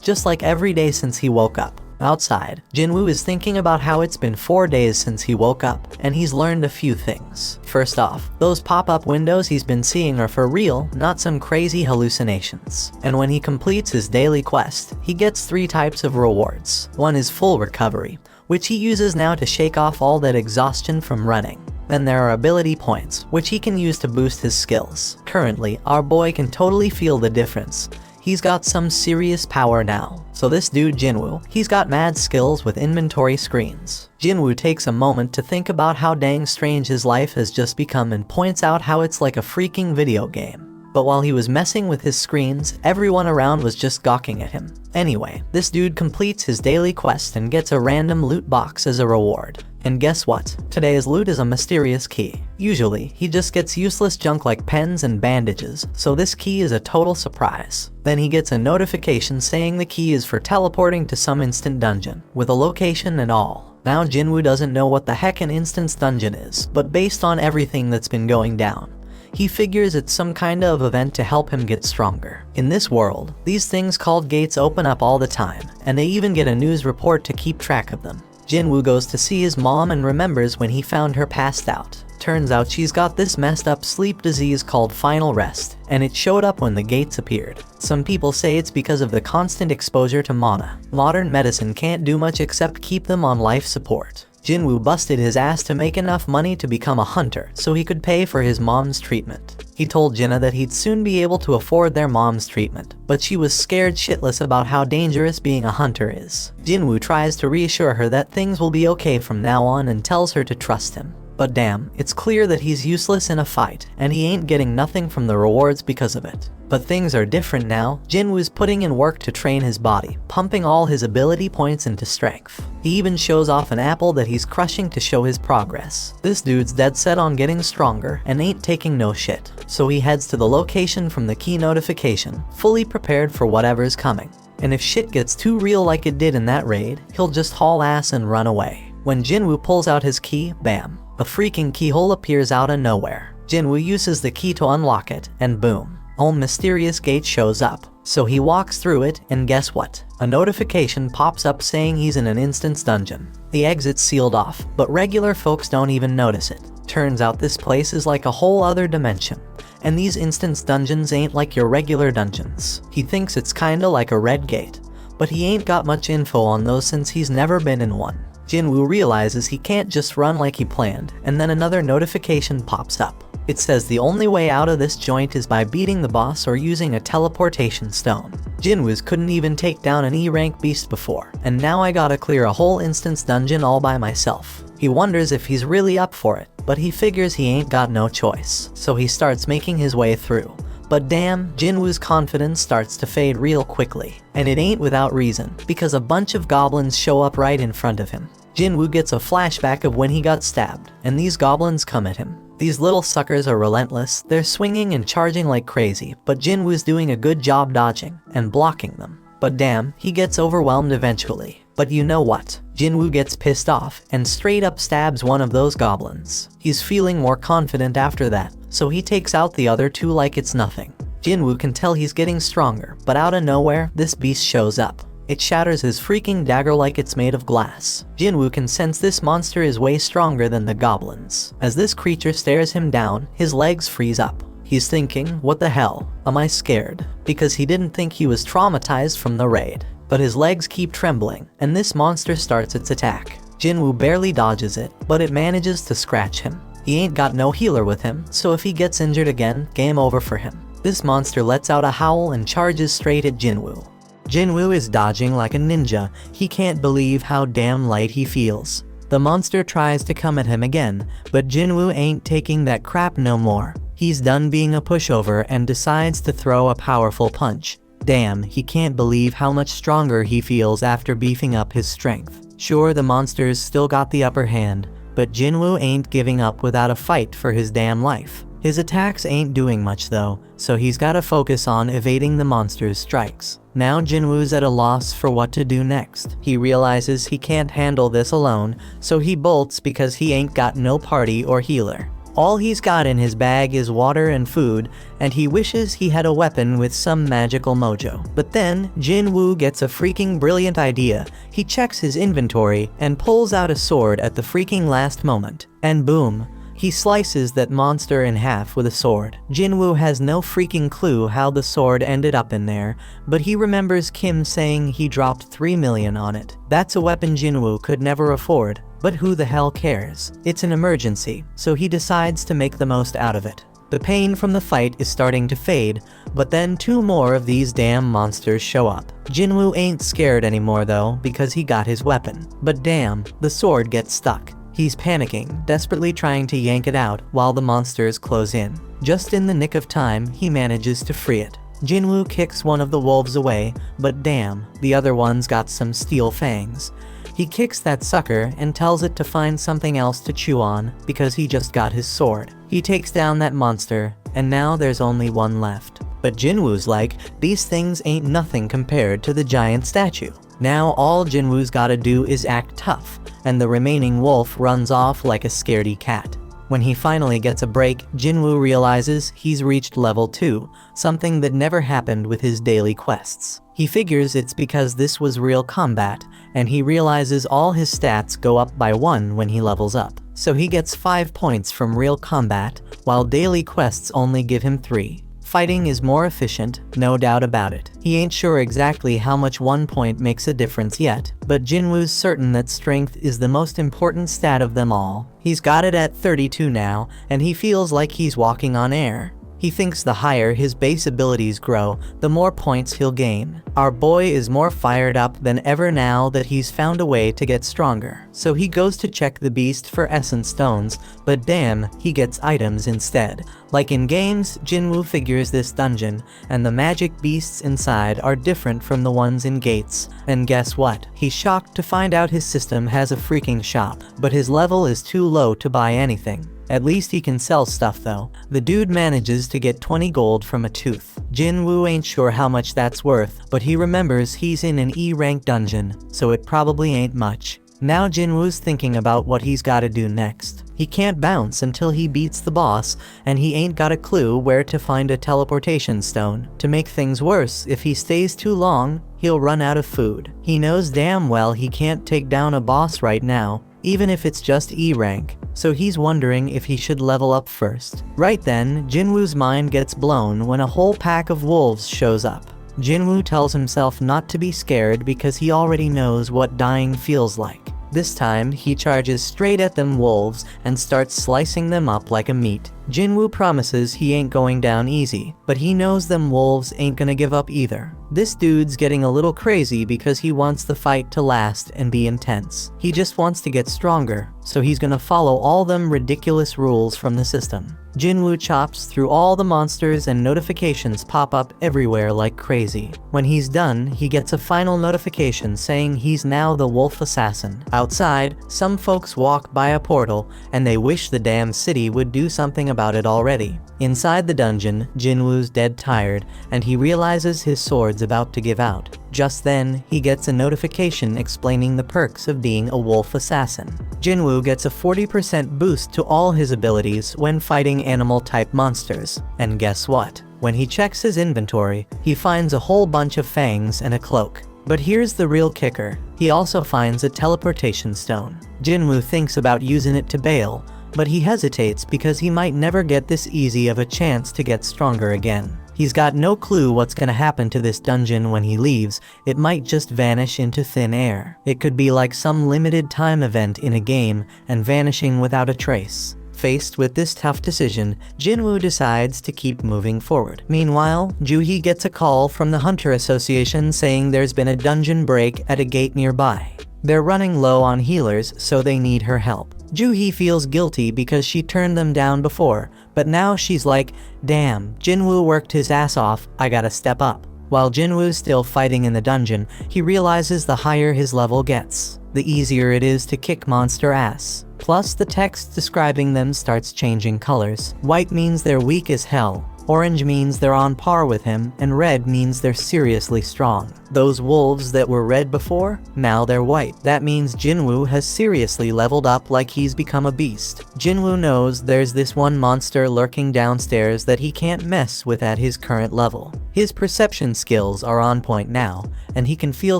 just like every day since he woke up. Outside, Jinwoo is thinking about how it's been 4 days since he woke up, and he's learned a few things. First off, those pop-up windows he's been seeing are for real, not some crazy hallucinations. And when he completes his daily quest, he gets 3 types of rewards. One is full recovery, which he uses now to shake off all that exhaustion from running. Then there are ability points, which he can use to boost his skills. Currently, our boy can totally feel the difference. He's got some serious power now. So this dude Jinwoo, he's got mad skills with inventory screens. Jinwoo takes a moment to think about how dang strange his life has just become and points out how it's like a freaking video game. But while he was messing with his screens, everyone around was just gawking at him. Anyway, this dude completes his daily quest and gets a random loot box as a reward. And guess what? Today's loot is a mysterious key. Usually, he just gets useless junk like pens and bandages, so this key is a total surprise. Then he gets a notification saying the key is for teleporting to some instant dungeon, with a location and all. Now Jinwoo doesn't know what the heck an instance dungeon is, but based on everything that's been going down, he figures it's some kind of event to help him get stronger. In this world, these things called gates open up all the time, and they even get a news report to keep track of them. Jinwoo goes to see his mom and remembers when he found her passed out. Turns out she's got this messed up sleep disease called final rest, and it showed up when the gates appeared. Some people say it's because of the constant exposure to mana. Modern medicine can't do much except keep them on life support. Jinwoo busted his ass to make enough money to become a hunter so he could pay for his mom's treatment. He told Jinna that he'd soon be able to afford their mom's treatment, but she was scared shitless about how dangerous being a hunter is. Jinwoo tries to reassure her that things will be okay from now on and tells her to trust him. But damn, it's clear that he's useless in a fight, and he ain't getting nothing from the rewards because of it. But things are different now. Jinwoo's putting in work to train his body, pumping all his ability points into strength. He even shows off an apple that he's crushing to show his progress. This dude's dead set on getting stronger and ain't taking no shit. So he heads to the location from the key notification, fully prepared for whatever's coming. And if shit gets too real like it did in that raid, he'll just haul ass and run away. When Jinwoo pulls out his key, bam, a freaking keyhole appears out of nowhere. Jinwoo uses the key to unlock it, and boom, a mysterious gate shows up. So he walks through it, and guess what? A notification pops up saying he's in an instance dungeon. The exit's sealed off, but regular folks don't even notice it. Turns out this place is like a whole other dimension, and these instance dungeons ain't like your regular dungeons. He thinks it's kinda like a red gate, but he ain't got much info on those since he's never been in one. Jinwoo realizes he can't just run like he planned, and then another notification pops up. It says the only way out of this joint is by beating the boss or using a teleportation stone. Jinwoo's couldn't even take down an E-rank beast before, and now I gotta clear a whole instance dungeon all by myself. He wonders if he's really up for it, but he figures he ain't got no choice, so he starts making his way through. But damn, Jinwoo's confidence starts to fade real quickly. And it ain't without reason, because a bunch of goblins show up right in front of him. Jinwoo gets a flashback of when he got stabbed, and these goblins come at him. These little suckers are relentless, they're swinging and charging like crazy, but Jinwoo's doing a good job dodging and blocking them. But damn, he gets overwhelmed eventually. But you know what? Jinwoo gets pissed off and straight up stabs one of those goblins. He's feeling more confident after that, so he takes out the other two like it's nothing. Jinwoo can tell he's getting stronger, but out of nowhere, this beast shows up. It shatters his freaking dagger like it's made of glass. Jinwoo can sense this monster is way stronger than the goblins. As this creature stares him down, his legs freeze up. He's thinking, what the hell? Am I scared? Because he didn't think he was traumatized from the raid. But his legs keep trembling, and this monster starts its attack. Jinwoo barely dodges it, but it manages to scratch him. He ain't got no healer with him, so if he gets injured again, game over for him. This monster lets out a howl and charges straight at Jinwoo. Jinwoo is dodging like a ninja. He can't believe how damn light he feels. The monster tries to come at him again, but Jinwoo ain't taking that crap no more. He's done being a pushover and decides to throw a powerful punch. Damn, he can't believe how much stronger he feels after beefing up his strength. Sure, the monsters still got the upper hand, but Jinwoo ain't giving up without a fight for his damn life. His attacks ain't doing much though, so he's gotta focus on evading the monster's strikes. Now Jinwoo's at a loss for what to do next. He realizes he can't handle this alone, so he bolts because he ain't got no party or healer. All he's got in his bag is water and food, and he wishes he had a weapon with some magical mojo. But then, Jinwoo gets a freaking brilliant idea. He checks his inventory and pulls out a sword at the freaking last moment. And boom, he slices that monster in half with a sword. Jinwoo has no freaking clue how the sword ended up in there, but he remembers Kim saying he dropped 3 million on it. That's a weapon Jinwoo could never afford. But who the hell cares? It's an emergency, so he decides to make the most out of it. The pain from the fight is starting to fade, but then 2 more of these damn monsters show up. Jinwoo ain't scared anymore though, because he got his weapon. But damn, the sword gets stuck. He's panicking, desperately trying to yank it out while the monsters close in. Just in the nick of time, he manages to free it. Jinwoo kicks one of the wolves away, but damn, the other one's got some steel fangs. He kicks that sucker and tells it to find something else to chew on because he just got his sword. He takes down that monster, and now there's only one left. But Jinwoo's like, these things ain't nothing compared to the giant statue. Now all Jinwoo's gotta do is act tough, and the remaining wolf runs off like a scaredy cat. When he finally gets a break, Jinwoo realizes he's reached level 2, something that never happened with his daily quests. He figures it's because this was real combat, and he realizes all his stats go up by 1 when he levels up. So he gets 5 points from real combat, while daily quests only give him 3. Fighting is more efficient, no doubt about it. He ain't sure exactly how much 1 point makes a difference yet, but Jinwoo's certain that strength is the most important stat of them all. He's got it at 32 now, and he feels like he's walking on air. He thinks the higher his base abilities grow, the more points he'll gain. Our boy is more fired up than ever now that he's found a way to get stronger. So he goes to check the beast for essence stones, but damn, he gets items instead. Like in games, Jinwoo figures this dungeon, and the magic beasts inside are different from the ones in gates. And guess what? He's shocked to find out his system has a freaking shop, but his level is too low to buy anything. At least he can sell stuff though. The dude manages to get 20 gold from a tooth. Jinwoo ain't sure how much that's worth, but he remembers he's in an E-rank dungeon, so it probably ain't much. Now Jinwoo's thinking about what he's gotta do next. He can't bounce until he beats the boss, and he ain't got a clue where to find a teleportation stone. To make things worse, if he stays too long, he'll run out of food. He knows damn well he can't take down a boss right now, even if it's just E-rank, so he's wondering if he should level up first. Right then, Jinwoo's mind gets blown when a whole pack of wolves shows up. Jinwoo tells himself not to be scared because he already knows what dying feels like. This time, he charges straight at them wolves and starts slicing them up like a meat. Jinwoo promises he ain't going down easy, but he knows them wolves ain't gonna give up either. This dude's getting a little crazy because he wants the fight to last and be intense. He just wants to get stronger, so he's gonna follow all them ridiculous rules from the system. Jinwoo chops through all the monsters and notifications pop up everywhere like crazy. When he's done, he gets a final notification saying he's now the wolf assassin. Outside, some folks walk by a portal, and they wish the damn city would do something about it already. Inside the dungeon, Jinwoo's dead tired, and he realizes his sword's about to give out. Just then, he gets a notification explaining the perks of being a wolf assassin. Jinwoo gets a 40% boost to all his abilities when fighting animal-type monsters. And guess what? When he checks his inventory, he finds a whole bunch of fangs and a cloak. But here's the real kicker. He also finds a teleportation stone. Jinwoo thinks about using it to bail, but he hesitates because he might never get this easy of a chance to get stronger again. He's got no clue what's gonna happen to this dungeon when he leaves. It might just vanish into thin air. It could be like some limited time event in a game and vanishing without a trace. Faced with this tough decision, Jinwoo decides to keep moving forward. Meanwhile, Juhee gets a call from the Hunter Association saying there's been a dungeon break at a gate nearby. They're running low on healers, so they need her help. Juhee feels guilty because she turned them down before, but now she's like, damn, Jinwoo worked his ass off, I gotta step up. While Jinwoo's still fighting in the dungeon, he realizes the higher his level gets, the easier it is to kick monster ass. Plus, the text describing them starts changing colors. White means they're weak as hell, orange means they're on par with him, and red means they're seriously strong. Those wolves that were red before, now they're white. That means Jinwoo has seriously leveled up like he's become a beast. Jinwoo knows there's this one monster lurking downstairs that he can't mess with at his current level. His perception skills are on point now, and he can feel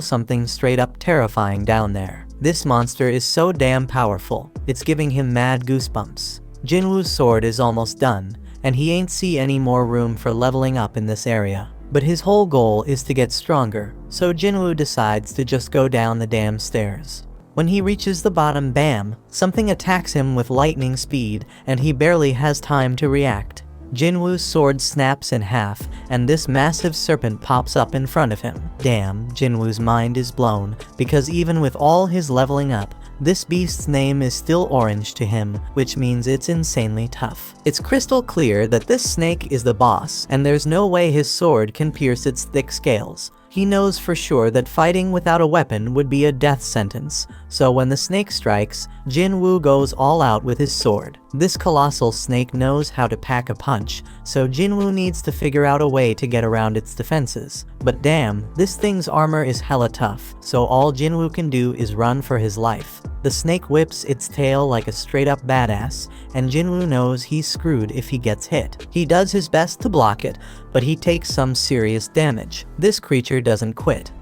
something straight up terrifying down there. This monster is so damn powerful, it's giving him mad goosebumps. Jinwoo's sword is almost done, and he ain't see any more room for leveling up in this area. But his whole goal is to get stronger, so Jinwoo decides to just go down the damn stairs. When he reaches the bottom, bam, something attacks him with lightning speed, and he barely has time to react. Jinwoo's sword snaps in half, and this massive serpent pops up in front of him. Damn, Jinwoo's mind is blown, because even with all his leveling up, this beast's name is still orange to him, which means it's insanely tough. It's crystal clear that this snake is the boss, and there's no way his sword can pierce its thick scales. He knows for sure that fighting without a weapon would be a death sentence, so when the snake strikes, Jinwoo goes all out with his sword. This colossal snake knows how to pack a punch, so Jinwoo needs to figure out a way to get around its defenses. But damn, this thing's armor is hella tough, so all Jinwoo can do is run for his life. The snake whips its tail like a straight-up badass, and Jinwoo knows he's screwed if he gets hit. He does his best to block it, but he takes some serious damage. This creature doesn't quit.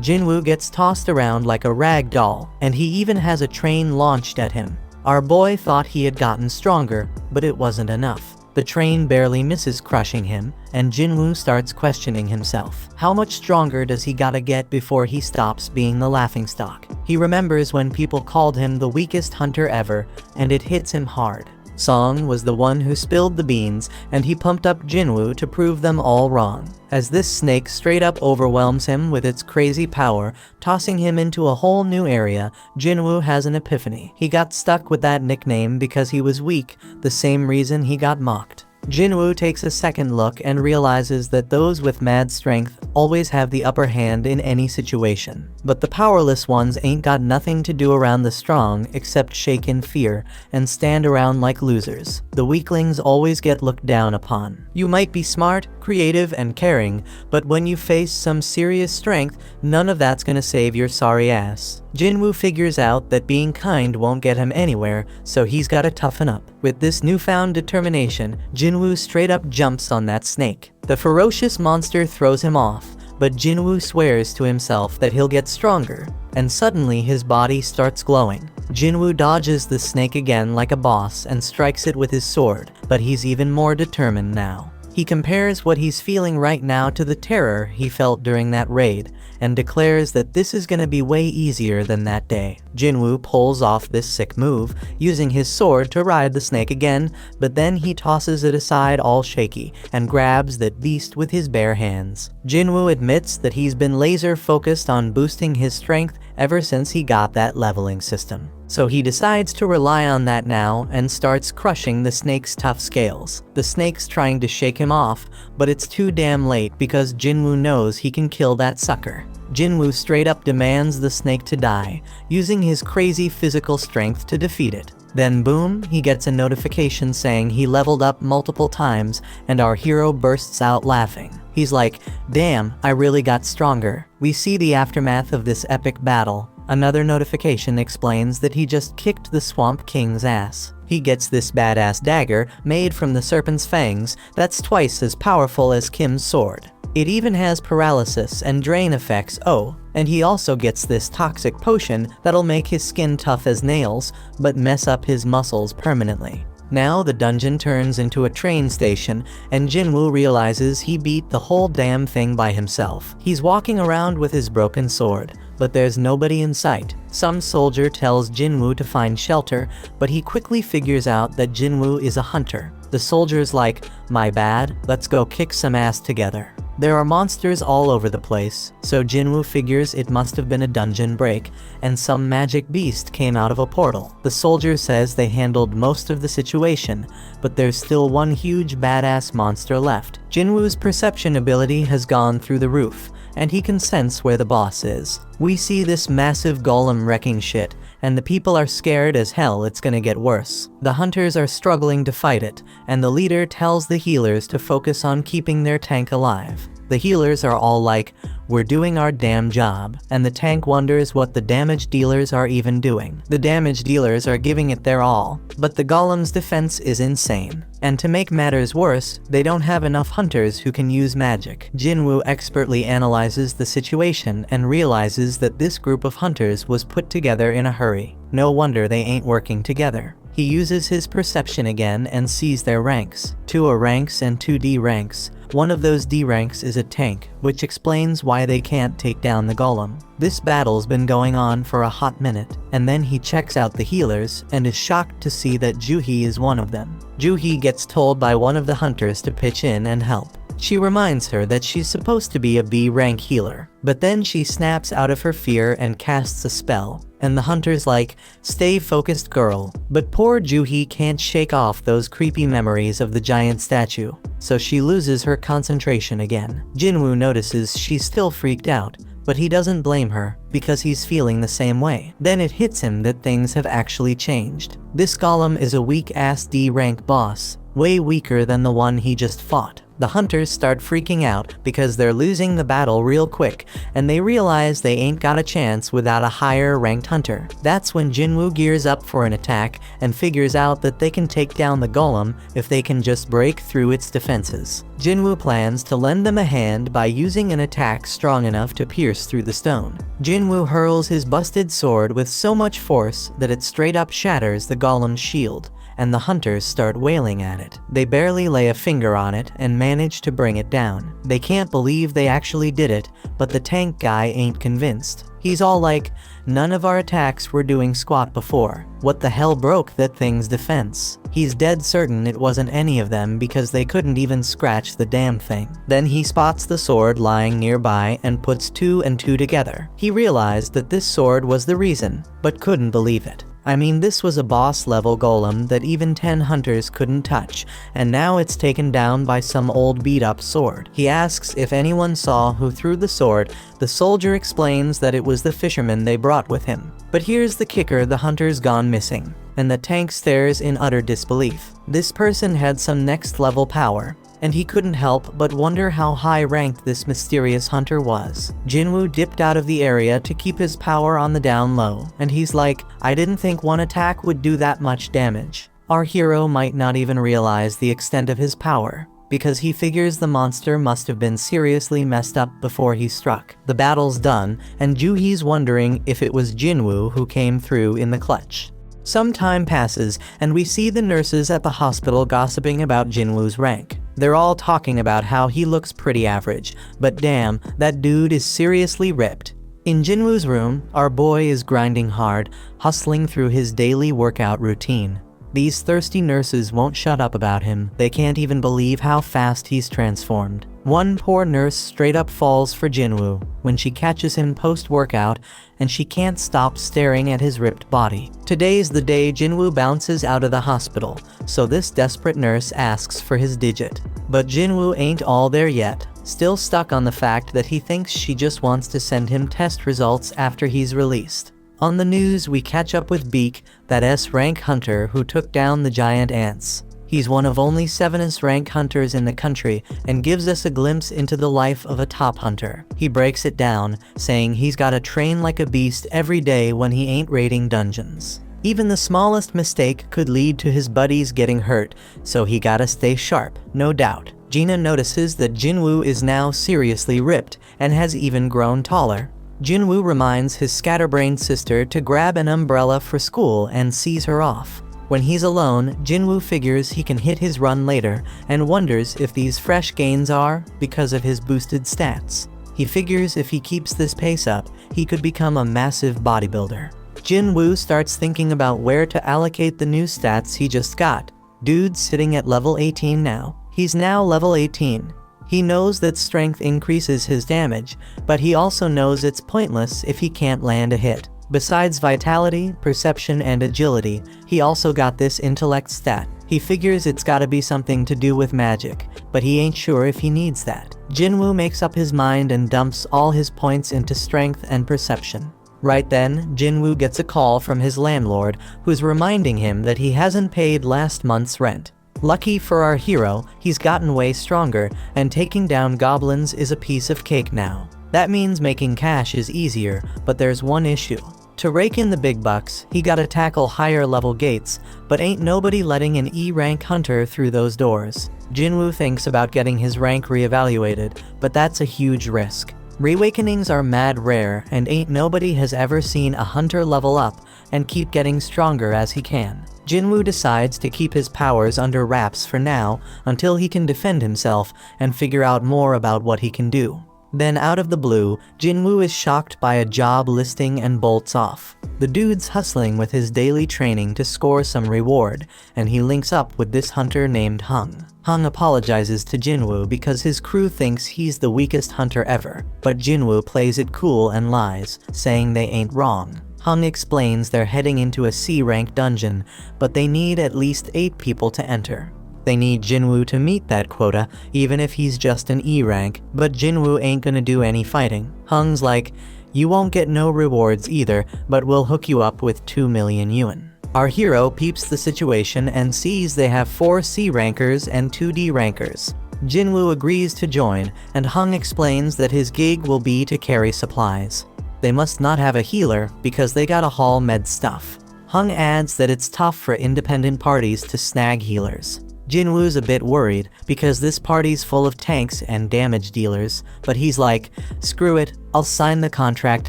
Jinwoo gets tossed around like a rag doll, and he even has a train launched at him. Our boy thought he had gotten stronger, but it wasn't enough. The train barely misses crushing him, and Jinwoo starts questioning himself. How much stronger does he gotta get before he stops being the laughingstock? He remembers when people called him the weakest hunter ever, and it hits him hard. Song was the one who spilled the beans, and he pumped up Jinwoo to prove them all wrong. As this snake straight up overwhelms him with its crazy power, tossing him into a whole new area, Jinwoo has an epiphany. He got stuck with that nickname because he was weak, the same reason he got mocked. Jinwoo takes a second look and realizes that those with mad strength always have the upper hand in any situation. But the powerless ones ain't got nothing to do around the strong except shake in fear and stand around like losers. The weaklings always get looked down upon. You might be smart, creative, and caring, but when you face some serious strength, none of that's gonna save your sorry ass. Jinwoo figures out that being kind won't get him anywhere, so he's gotta toughen up. With this newfound determination, Jinwoo straight up jumps on that snake. The ferocious monster throws him off, but Jinwoo swears to himself that he'll get stronger, and suddenly his body starts glowing. Jinwoo dodges the snake again like a boss and strikes it with his sword, but he's even more determined now. He compares what he's feeling right now to the terror he felt during that raid, and declares that this is gonna be way easier than that day. Jinwoo pulls off this sick move, using his sword to ride the snake again, but then he tosses it aside all shaky, and grabs that beast with his bare hands. Jinwoo admits that he's been laser focused on boosting his strength ever since he got that leveling system. So he decides to rely on that now and starts crushing the snake's tough scales. The snake's trying to shake him off, but it's too damn late because Jinwoo knows he can kill that sucker. Jinwoo straight up demands the snake to die, using his crazy physical strength to defeat it. Then boom, he gets a notification saying he leveled up multiple times, and our hero bursts out laughing. He's like, damn, I really got stronger. We see the aftermath of this epic battle. Another notification explains that he just kicked the Swamp King's ass. He gets this badass dagger made from the serpent's fangs that's twice as powerful as Kim's sword. It even has paralysis and drain effects, oh, and he also gets this toxic potion that'll make his skin tough as nails, but mess up his muscles permanently. Now the dungeon turns into a train station, and Jinwoo realizes he beat the whole damn thing by himself. He's walking around with his broken sword, but there's nobody in sight. Some soldier tells Jinwoo to find shelter, but he quickly figures out that Jinwoo is a hunter. The soldier's like, my bad, let's go kick some ass together. There are monsters all over the place, so Jinwoo figures it must have been a dungeon break, and some magic beast came out of a portal. The soldier says they handled most of the situation, but there's still one huge badass monster left. Jinwoo's perception ability has gone through the roof, and he can sense where the boss is. We see this massive golem wrecking shit, and the people are scared as hell it's gonna get worse. The hunters are struggling to fight it, and the leader tells the healers to focus on keeping their tank alive. The healers are all like, "We're doing our damn job," and the tank wonders what the damage dealers are even doing. The damage dealers are giving it their all, but the golem's defense is insane. And to make matters worse, they don't have enough hunters who can use magic. Jinwoo expertly analyzes the situation and realizes that this group of hunters was put together in a hurry. No wonder they ain't working together. He uses his perception again and sees their ranks. 2 A ranks and 2 D ranks. One of those D ranks is a tank, which explains why they can't take down the golem. This battle's been going on for a hot minute, and then he checks out the healers and is shocked to see that Juhee is one of them. Juhee gets told by one of the hunters to pitch in and help. She reminds her that she's supposed to be a B rank healer, but then she snaps out of her fear and casts a spell. And the hunter's like, "Stay focused, girl." But poor Juhee can't shake off those creepy memories of the giant statue, so she loses her concentration again. Jinwoo notices she's still freaked out, but he doesn't blame her, because he's feeling the same way. Then it hits him that things have actually changed. This golem is a weak-ass D rank boss, way weaker than the one he just fought. The hunters start freaking out because they're losing the battle real quick, and they realize they ain't got a chance without a higher ranked hunter. That's when Jinwoo gears up for an attack and figures out that they can take down the golem if they can just break through its defenses. Jinwoo plans to lend them a hand by using an attack strong enough to pierce through the stone. Jinwoo hurls his busted sword with so much force that it straight up shatters the golem's shield, and the hunters start wailing at it. They barely lay a finger on it and manage to bring it down. They can't believe they actually did it, but the tank guy ain't convinced. He's all like, "None of our attacks were doing squat before. What the hell broke that thing's defense?" He's dead certain it wasn't any of them because they couldn't even scratch the damn thing. Then he spots the sword lying nearby and puts 2 and 2 together. He realized that this sword was the reason, but couldn't believe it. I mean, this was a boss-level golem that even 10 hunters couldn't touch, and now it's taken down by some old beat-up sword. He asks if anyone saw who threw the sword. The soldier explains that it was the fisherman they brought with him. But here's the kicker: the hunter's gone missing, and the tank stares in utter disbelief. This person had some next-level power, and he couldn't help but wonder how high-ranked this mysterious hunter was. Jinwoo dipped out of the area to keep his power on the down low, and he's like, "I didn't think one attack would do that much damage." Our hero might not even realize the extent of his power, because he figures the monster must have been seriously messed up before he struck. The battle's done, and Juhee's wondering if it was Jinwoo who came through in the clutch. Some time passes, and we see the nurses at the hospital gossiping about Jinwoo's rank. They're all talking about how he looks pretty average, but damn, that dude is seriously ripped. In Jinwoo's room, our boy is grinding hard, hustling through his daily workout routine. These thirsty nurses won't shut up about him. They can't even believe how fast he's transformed. One poor nurse straight up falls for Jinwoo when she catches him post-workout, and she can't stop staring at his ripped body. Today's the day Jinwoo bounces out of the hospital, so this desperate nurse asks for his digit. But Jinwoo ain't all there yet, still stuck on the fact that he thinks she just wants to send him test results after he's released. On the news, we catch up with Beak, that S-rank hunter who took down the giant ants. He's one of only 7 S-rank hunters in the country and gives us a glimpse into the life of a top hunter. He breaks it down, saying he's gotta train like a beast every day when he ain't raiding dungeons. Even the smallest mistake could lead to his buddies getting hurt, so he gotta stay sharp, no doubt. Gina notices that Jinwoo is now seriously ripped and has even grown taller. Jinwoo reminds his scatterbrained sister to grab an umbrella for school and sees her off. When he's alone, Jinwoo figures he can hit his run later and wonders if these fresh gains are because of his boosted stats. He figures if he keeps this pace up, he could become a massive bodybuilder. Jinwoo starts thinking about where to allocate the new stats he just got. Dude's sitting at level 18 now. He's now level 18. He knows that strength increases his damage, but he also knows it's pointless if he can't land a hit. Besides vitality, perception, and agility, he also got this intellect stat. He figures it's gotta be something to do with magic, but he ain't sure if he needs that. Jinwoo makes up his mind and dumps all his points into strength and perception. Right then, Jinwoo gets a call from his landlord, who's reminding him that he hasn't paid last month's rent. Lucky for our hero, he's gotten way stronger, and taking down goblins is a piece of cake now. That means making cash is easier, but there's one issue. To rake in the big bucks, he gotta tackle higher level gates, but ain't nobody letting an E-rank hunter through those doors. Jinwoo thinks about getting his rank reevaluated, but that's a huge risk. Reawakenings are mad rare, and ain't nobody has ever seen a hunter level up and keep getting stronger as he can. Jinwoo decides to keep his powers under wraps for now until he can defend himself and figure out more about what he can do. Then out of the blue, Jinwoo is shocked by a job listing and bolts off. The dude's hustling with his daily training to score some reward, and he links up with this hunter named Hung. Hung apologizes to Jinwoo because his crew thinks he's the weakest hunter ever, but Jinwoo plays it cool and lies, saying they ain't wrong. Hung explains they're heading into a C-rank dungeon, but they need at least 8 people to enter. They need Jinwoo to meet that quota, even if he's just an E rank, but Jinwoo ain't gonna do any fighting. Hung's like, you won't get no rewards either, but we'll hook you up with 2 million yuan. Our hero peeps the situation and sees they have 4 C rankers and 2 D rankers. Jinwoo agrees to join, and Hung explains that his gig will be to carry supplies. They must not have a healer because they gotta haul med stuff. Hung adds that it's tough for independent parties to snag healers. Jinwoo's a bit worried because this party's full of tanks and damage dealers, but he's like, screw it, I'll sign the contract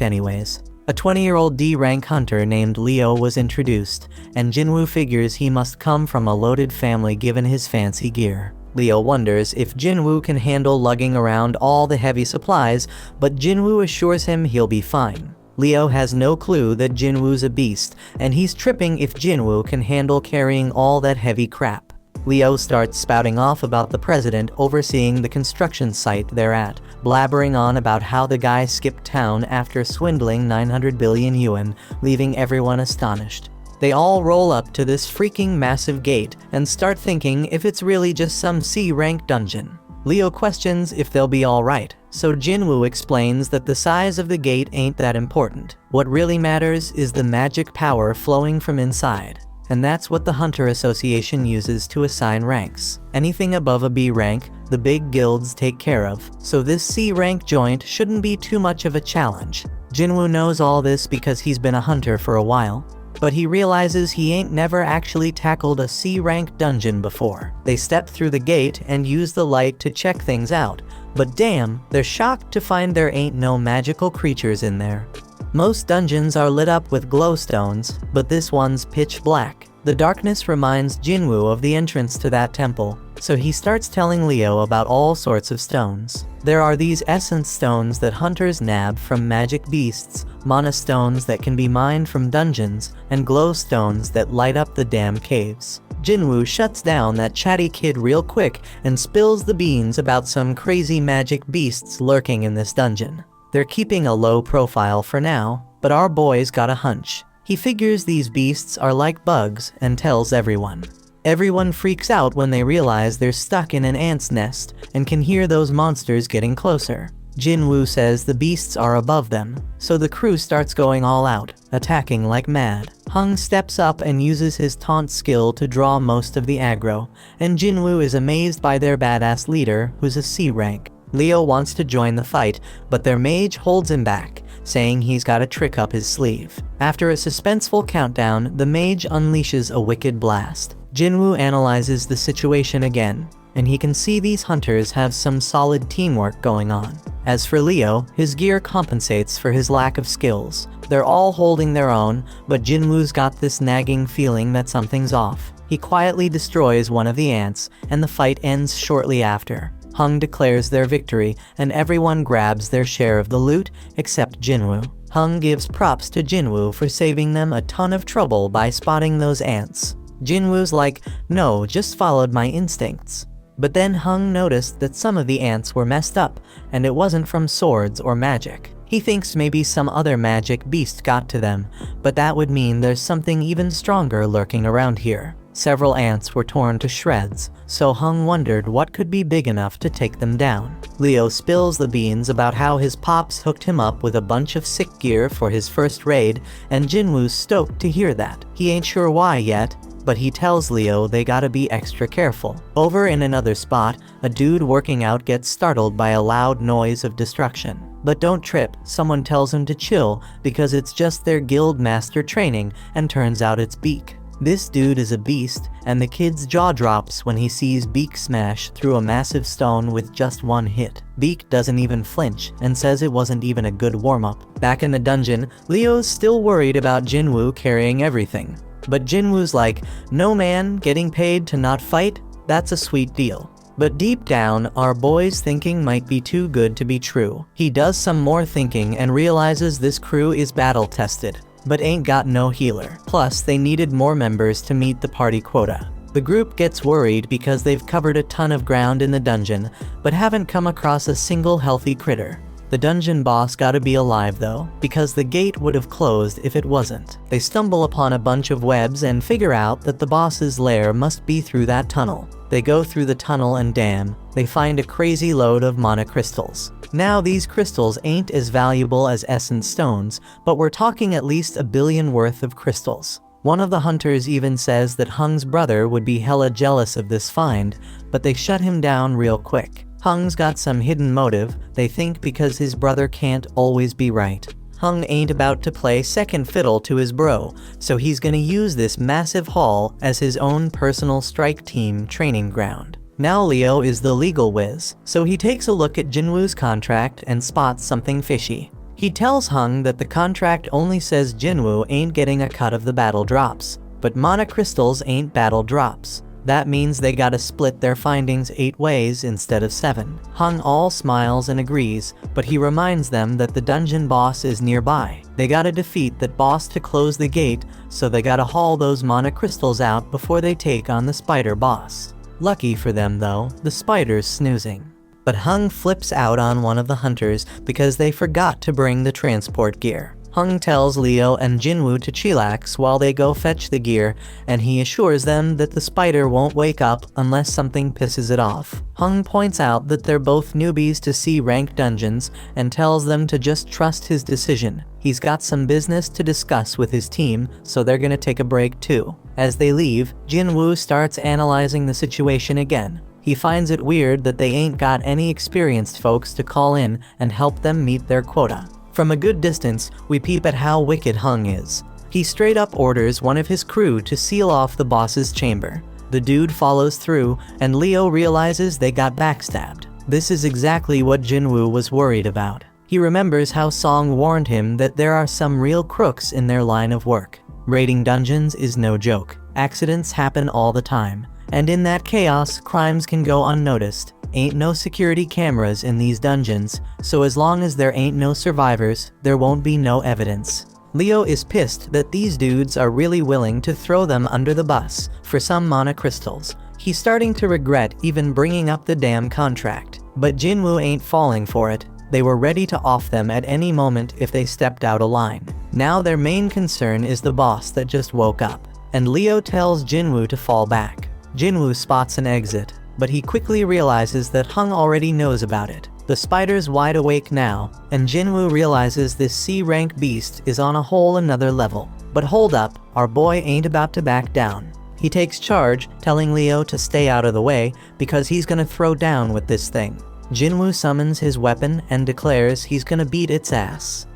anyways. A 20-year-old D-rank hunter named Leo was introduced, and Jinwoo figures he must come from a loaded family given his fancy gear. Leo wonders if Jinwoo can handle lugging around all the heavy supplies, but Jinwoo assures him he'll be fine. Leo has no clue that Jinwoo's a beast, and he's tripping if Jinwoo can handle carrying all that heavy crap. Leo starts spouting off about the president overseeing the construction site they're at, blabbering on about how the guy skipped town after swindling 900 billion yuan, leaving everyone astonished. They all roll up to this freaking massive gate and start thinking if it's really just some C-rank dungeon. Leo questions if they'll be alright, so Jinwoo explains that the size of the gate ain't that important. What really matters is the magic power flowing from inside. And that's what the Hunter Association uses to assign ranks. Anything above a B rank, the big guilds take care of, so this C rank joint shouldn't be too much of a challenge. Jinwoo knows all this because he's been a hunter for a while, but he realizes he ain't never actually tackled a C rank dungeon before. They step through the gate and use the light to check things out, but damn, they're shocked to find there ain't no magical creatures in there. Most dungeons are lit up with glowstones, but this one's pitch black. The darkness reminds Jinwoo of the entrance to that temple, so he starts telling Leo about all sorts of stones. There are these essence stones that hunters nab from magic beasts, mana stones that can be mined from dungeons, and glow stones that light up the damn caves. Jinwoo shuts down that chatty kid real quick and spills the beans about some crazy magic beasts lurking in this dungeon. They're keeping a low profile for now, but our boy's got a hunch. He figures these beasts are like bugs and tells everyone. Everyone freaks out when they realize they're stuck in an ant's nest and can hear those monsters getting closer. Jinwoo says the beasts are above them, so the crew starts going all out, attacking like mad. Hung steps up and uses his taunt skill to draw most of the aggro, and Jinwoo is amazed by their badass leader, who's a C rank. Leo wants to join the fight, but their mage holds him back, saying he's got a trick up his sleeve. After a suspenseful countdown, the mage unleashes a wicked blast. Jinwoo analyzes the situation again, and he can see these hunters have some solid teamwork going on. As for Leo, his gear compensates for his lack of skills. They're all holding their own, but Jinwoo's got this nagging feeling that something's off. He quietly destroys one of the ants, and the fight ends shortly after. Hung declares their victory, and everyone grabs their share of the loot, except Jinwoo. Hung gives props to Jinwoo for saving them a ton of trouble by spotting those ants. Jinwoo's like, no, just followed my instincts. But then Hung noticed that some of the ants were messed up, and it wasn't from swords or magic. He thinks maybe some other magic beast got to them, but that would mean there's something even stronger lurking around here. Several ants were torn to shreds, so Hung wondered what could be big enough to take them down. Leo spills the beans about how his pops hooked him up with a bunch of sick gear for his first raid, and Jinwoo's stoked to hear that. He ain't sure why yet, but he tells Leo they gotta be extra careful. Over in another spot, a dude working out gets startled by a loud noise of destruction. But don't trip, someone tells him to chill because it's just their guild master training, and turns out it's Beak. This dude is a beast, and the kid's jaw drops when he sees Beak smash through a massive stone with just one hit. Beak doesn't even flinch, and says it wasn't even a good warm-up. Back in the dungeon, Leo's still worried about Jinwoo carrying everything. But Jinwoo's like, no man, getting paid to not fight? That's a sweet deal. But deep down, our boy's thinking might be too good to be true. He does some more thinking and realizes this crew is battle-tested, but ain't got no healer. Plus, they needed more members to meet the party quota. The group gets worried because they've covered a ton of ground in the dungeon, but haven't come across a single healthy critter. The dungeon boss gotta be alive though, because the gate would have closed if it wasn't. They stumble upon a bunch of webs and figure out that the boss's lair must be through that tunnel. They go through the tunnel and damn, they find a crazy load of mana crystals. Now these crystals ain't as valuable as essence stones, but we're talking at least 1 billion worth of crystals. One of the hunters even says that Hung's brother would be hella jealous of this find, but they shut him down real quick. Hung's got some hidden motive, they think, because his brother can't always be right. Hung ain't about to play second fiddle to his bro, so he's gonna use this massive haul as his own personal strike team training ground. Now Leo is the legal whiz, so he takes a look at Jinwoo's contract and spots something fishy. He tells Hung that the contract only says Jinwoo ain't getting a cut of the battle drops, but mana crystals ain't battle drops. That means they gotta split their findings 8 ways instead of 7. Hung all smiles and agrees, but he reminds them that the dungeon boss is nearby. They gotta defeat that boss to close the gate, so they gotta haul those mana crystals out before they take on the spider boss. Lucky for them though, the spider's snoozing. But Hung flips out on one of the hunters because they forgot to bring the transport gear. Hung tells Leo and Jinwoo to chillax while they go fetch the gear, and he assures them that the spider won't wake up unless something pisses it off. Hung points out that they're both newbies to C-rank dungeons and tells them to just trust his decision. He's got some business to discuss with his team, so they're gonna take a break too. As they leave, Jinwoo starts analyzing the situation again. He finds it weird that they ain't got any experienced folks to call in and help them meet their quota. From a good distance, we peep at how wicked Hung is. He straight up orders one of his crew to seal off the boss's chamber. The dude follows through, and Leo realizes they got backstabbed. This is exactly what Jinwoo was worried about. He remembers how Song warned him that there are some real crooks in their line of work. Raiding dungeons is no joke. Accidents happen all the time. And in that chaos, crimes can go unnoticed. Ain't no security cameras in these dungeons, so as long as there ain't no survivors, there won't be no evidence. Leo is pissed that these dudes are really willing to throw them under the bus for some mana crystals. He's starting to regret even bringing up the damn contract. But Jinwoo ain't falling for it. They were ready to off them at any moment if they stepped out of line. Now their main concern is the boss that just woke up, and Leo tells Jinwoo to fall back. Jinwoo spots an exit, but he quickly realizes that Hung already knows about it. The spider's wide awake now, and Jinwoo realizes this C-rank beast is on a whole another level. But hold up, our boy ain't about to back down. He takes charge, telling Leo to stay out of the way because he's gonna throw down with this thing. Jinwoo summons his weapon and declares he's gonna beat its ass.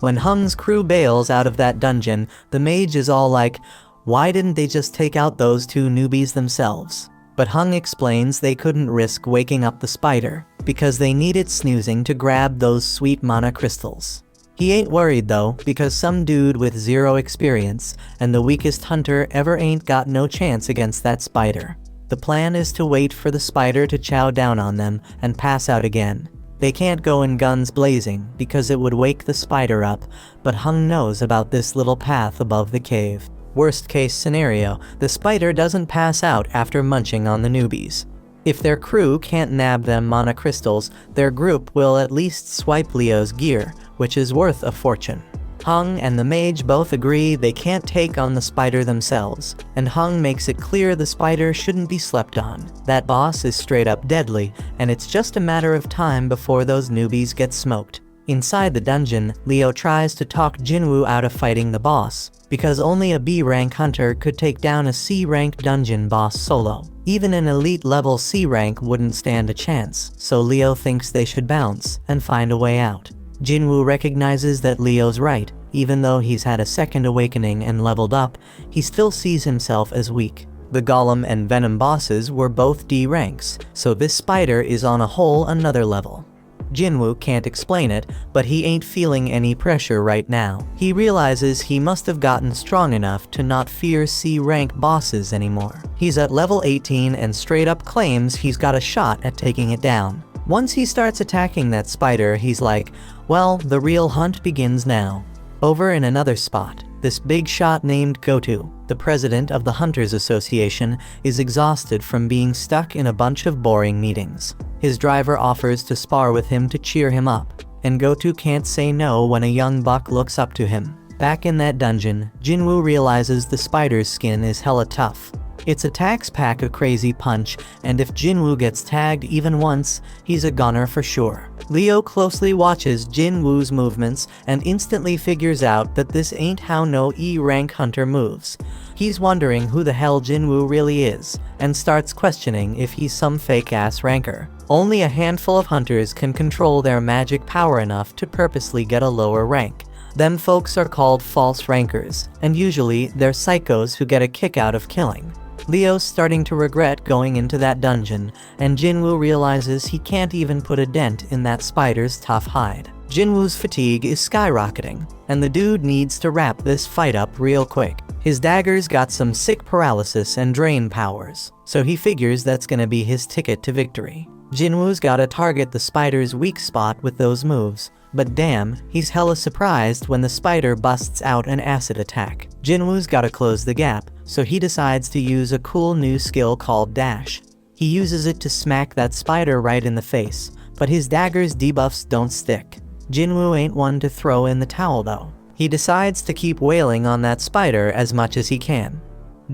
When Hung's crew bails out of that dungeon, the mage is all like, why didn't they just take out those 2 newbies themselves? But Hung explains they couldn't risk waking up the spider, because they needed snoozing to grab those sweet mana crystals. He ain't worried though, because some dude with 0 experience, and the weakest hunter ever ain't got no chance against that spider. The plan is to wait for the spider to chow down on them and pass out again. They can't go in guns blazing, because it would wake the spider up, but Hung knows about this little path above the cave. Worst case scenario, the spider doesn't pass out after munching on the newbies. If their crew can't nab them mana crystals, their group will at least swipe Leo's gear, which is worth a fortune. Hung and the mage both agree they can't take on the spider themselves, and Hung makes it clear the spider shouldn't be slept on. That boss is straight up deadly, and it's just a matter of time before those newbies get smoked. Inside the dungeon, Leo tries to talk Jinwoo out of fighting the boss, because only a B-rank hunter could take down a C-rank dungeon boss solo. Even an elite level C rank wouldn't stand a chance, so Leo thinks they should bounce and find a way out. Jinwoo recognizes that Leo's right. Even though he's had a second awakening and leveled up, he still sees himself as weak. The Golem and Venom bosses were both D ranks, so this spider is on a whole another level. Jinwoo can't explain it, but he ain't feeling any pressure right now. He realizes he must have gotten strong enough to not fear C-rank bosses anymore. He's at level 18 and straight up claims he's got a shot at taking it down. Once he starts attacking that spider, he's like, well, the real hunt begins now. Over in another spot, this big shot named Gotu, the president of the Hunters Association, is exhausted from being stuck in a bunch of boring meetings. His driver offers to spar with him to cheer him up, and Gotu can't say no when a young buck looks up to him. Back in that dungeon, Jinwoo realizes the spider's skin is hella tough. Its attacks pack a crazy punch, and if Jinwoo gets tagged even once, he's a goner for sure. Leo closely watches Jinwoo's movements and instantly figures out that this ain't how no E-rank hunter moves. He's wondering who the hell Jinwoo really is, and starts questioning if he's some fake-ass ranker. Only a handful of hunters can control their magic power enough to purposely get a lower rank. Them folks are called false rankers, and usually they're psychos who get a kick out of killing. Leo's starting to regret going into that dungeon, and Jinwoo realizes he can't even put a dent in that spider's tough hide. Jinwoo's fatigue is skyrocketing, and the dude needs to wrap this fight up real quick. His dagger's got some sick paralysis and drain powers, so he figures that's gonna be his ticket to victory. Jinwoo's gotta target the spider's weak spot with those moves, but damn, he's hella surprised when the spider busts out an acid attack. Jinwoo's gotta close the gap, so he decides to use a cool new skill called Dash. He uses it to smack that spider right in the face, but his dagger's debuffs don't stick. Jinwoo ain't one to throw in the towel though. He decides to keep wailing on that spider as much as he can.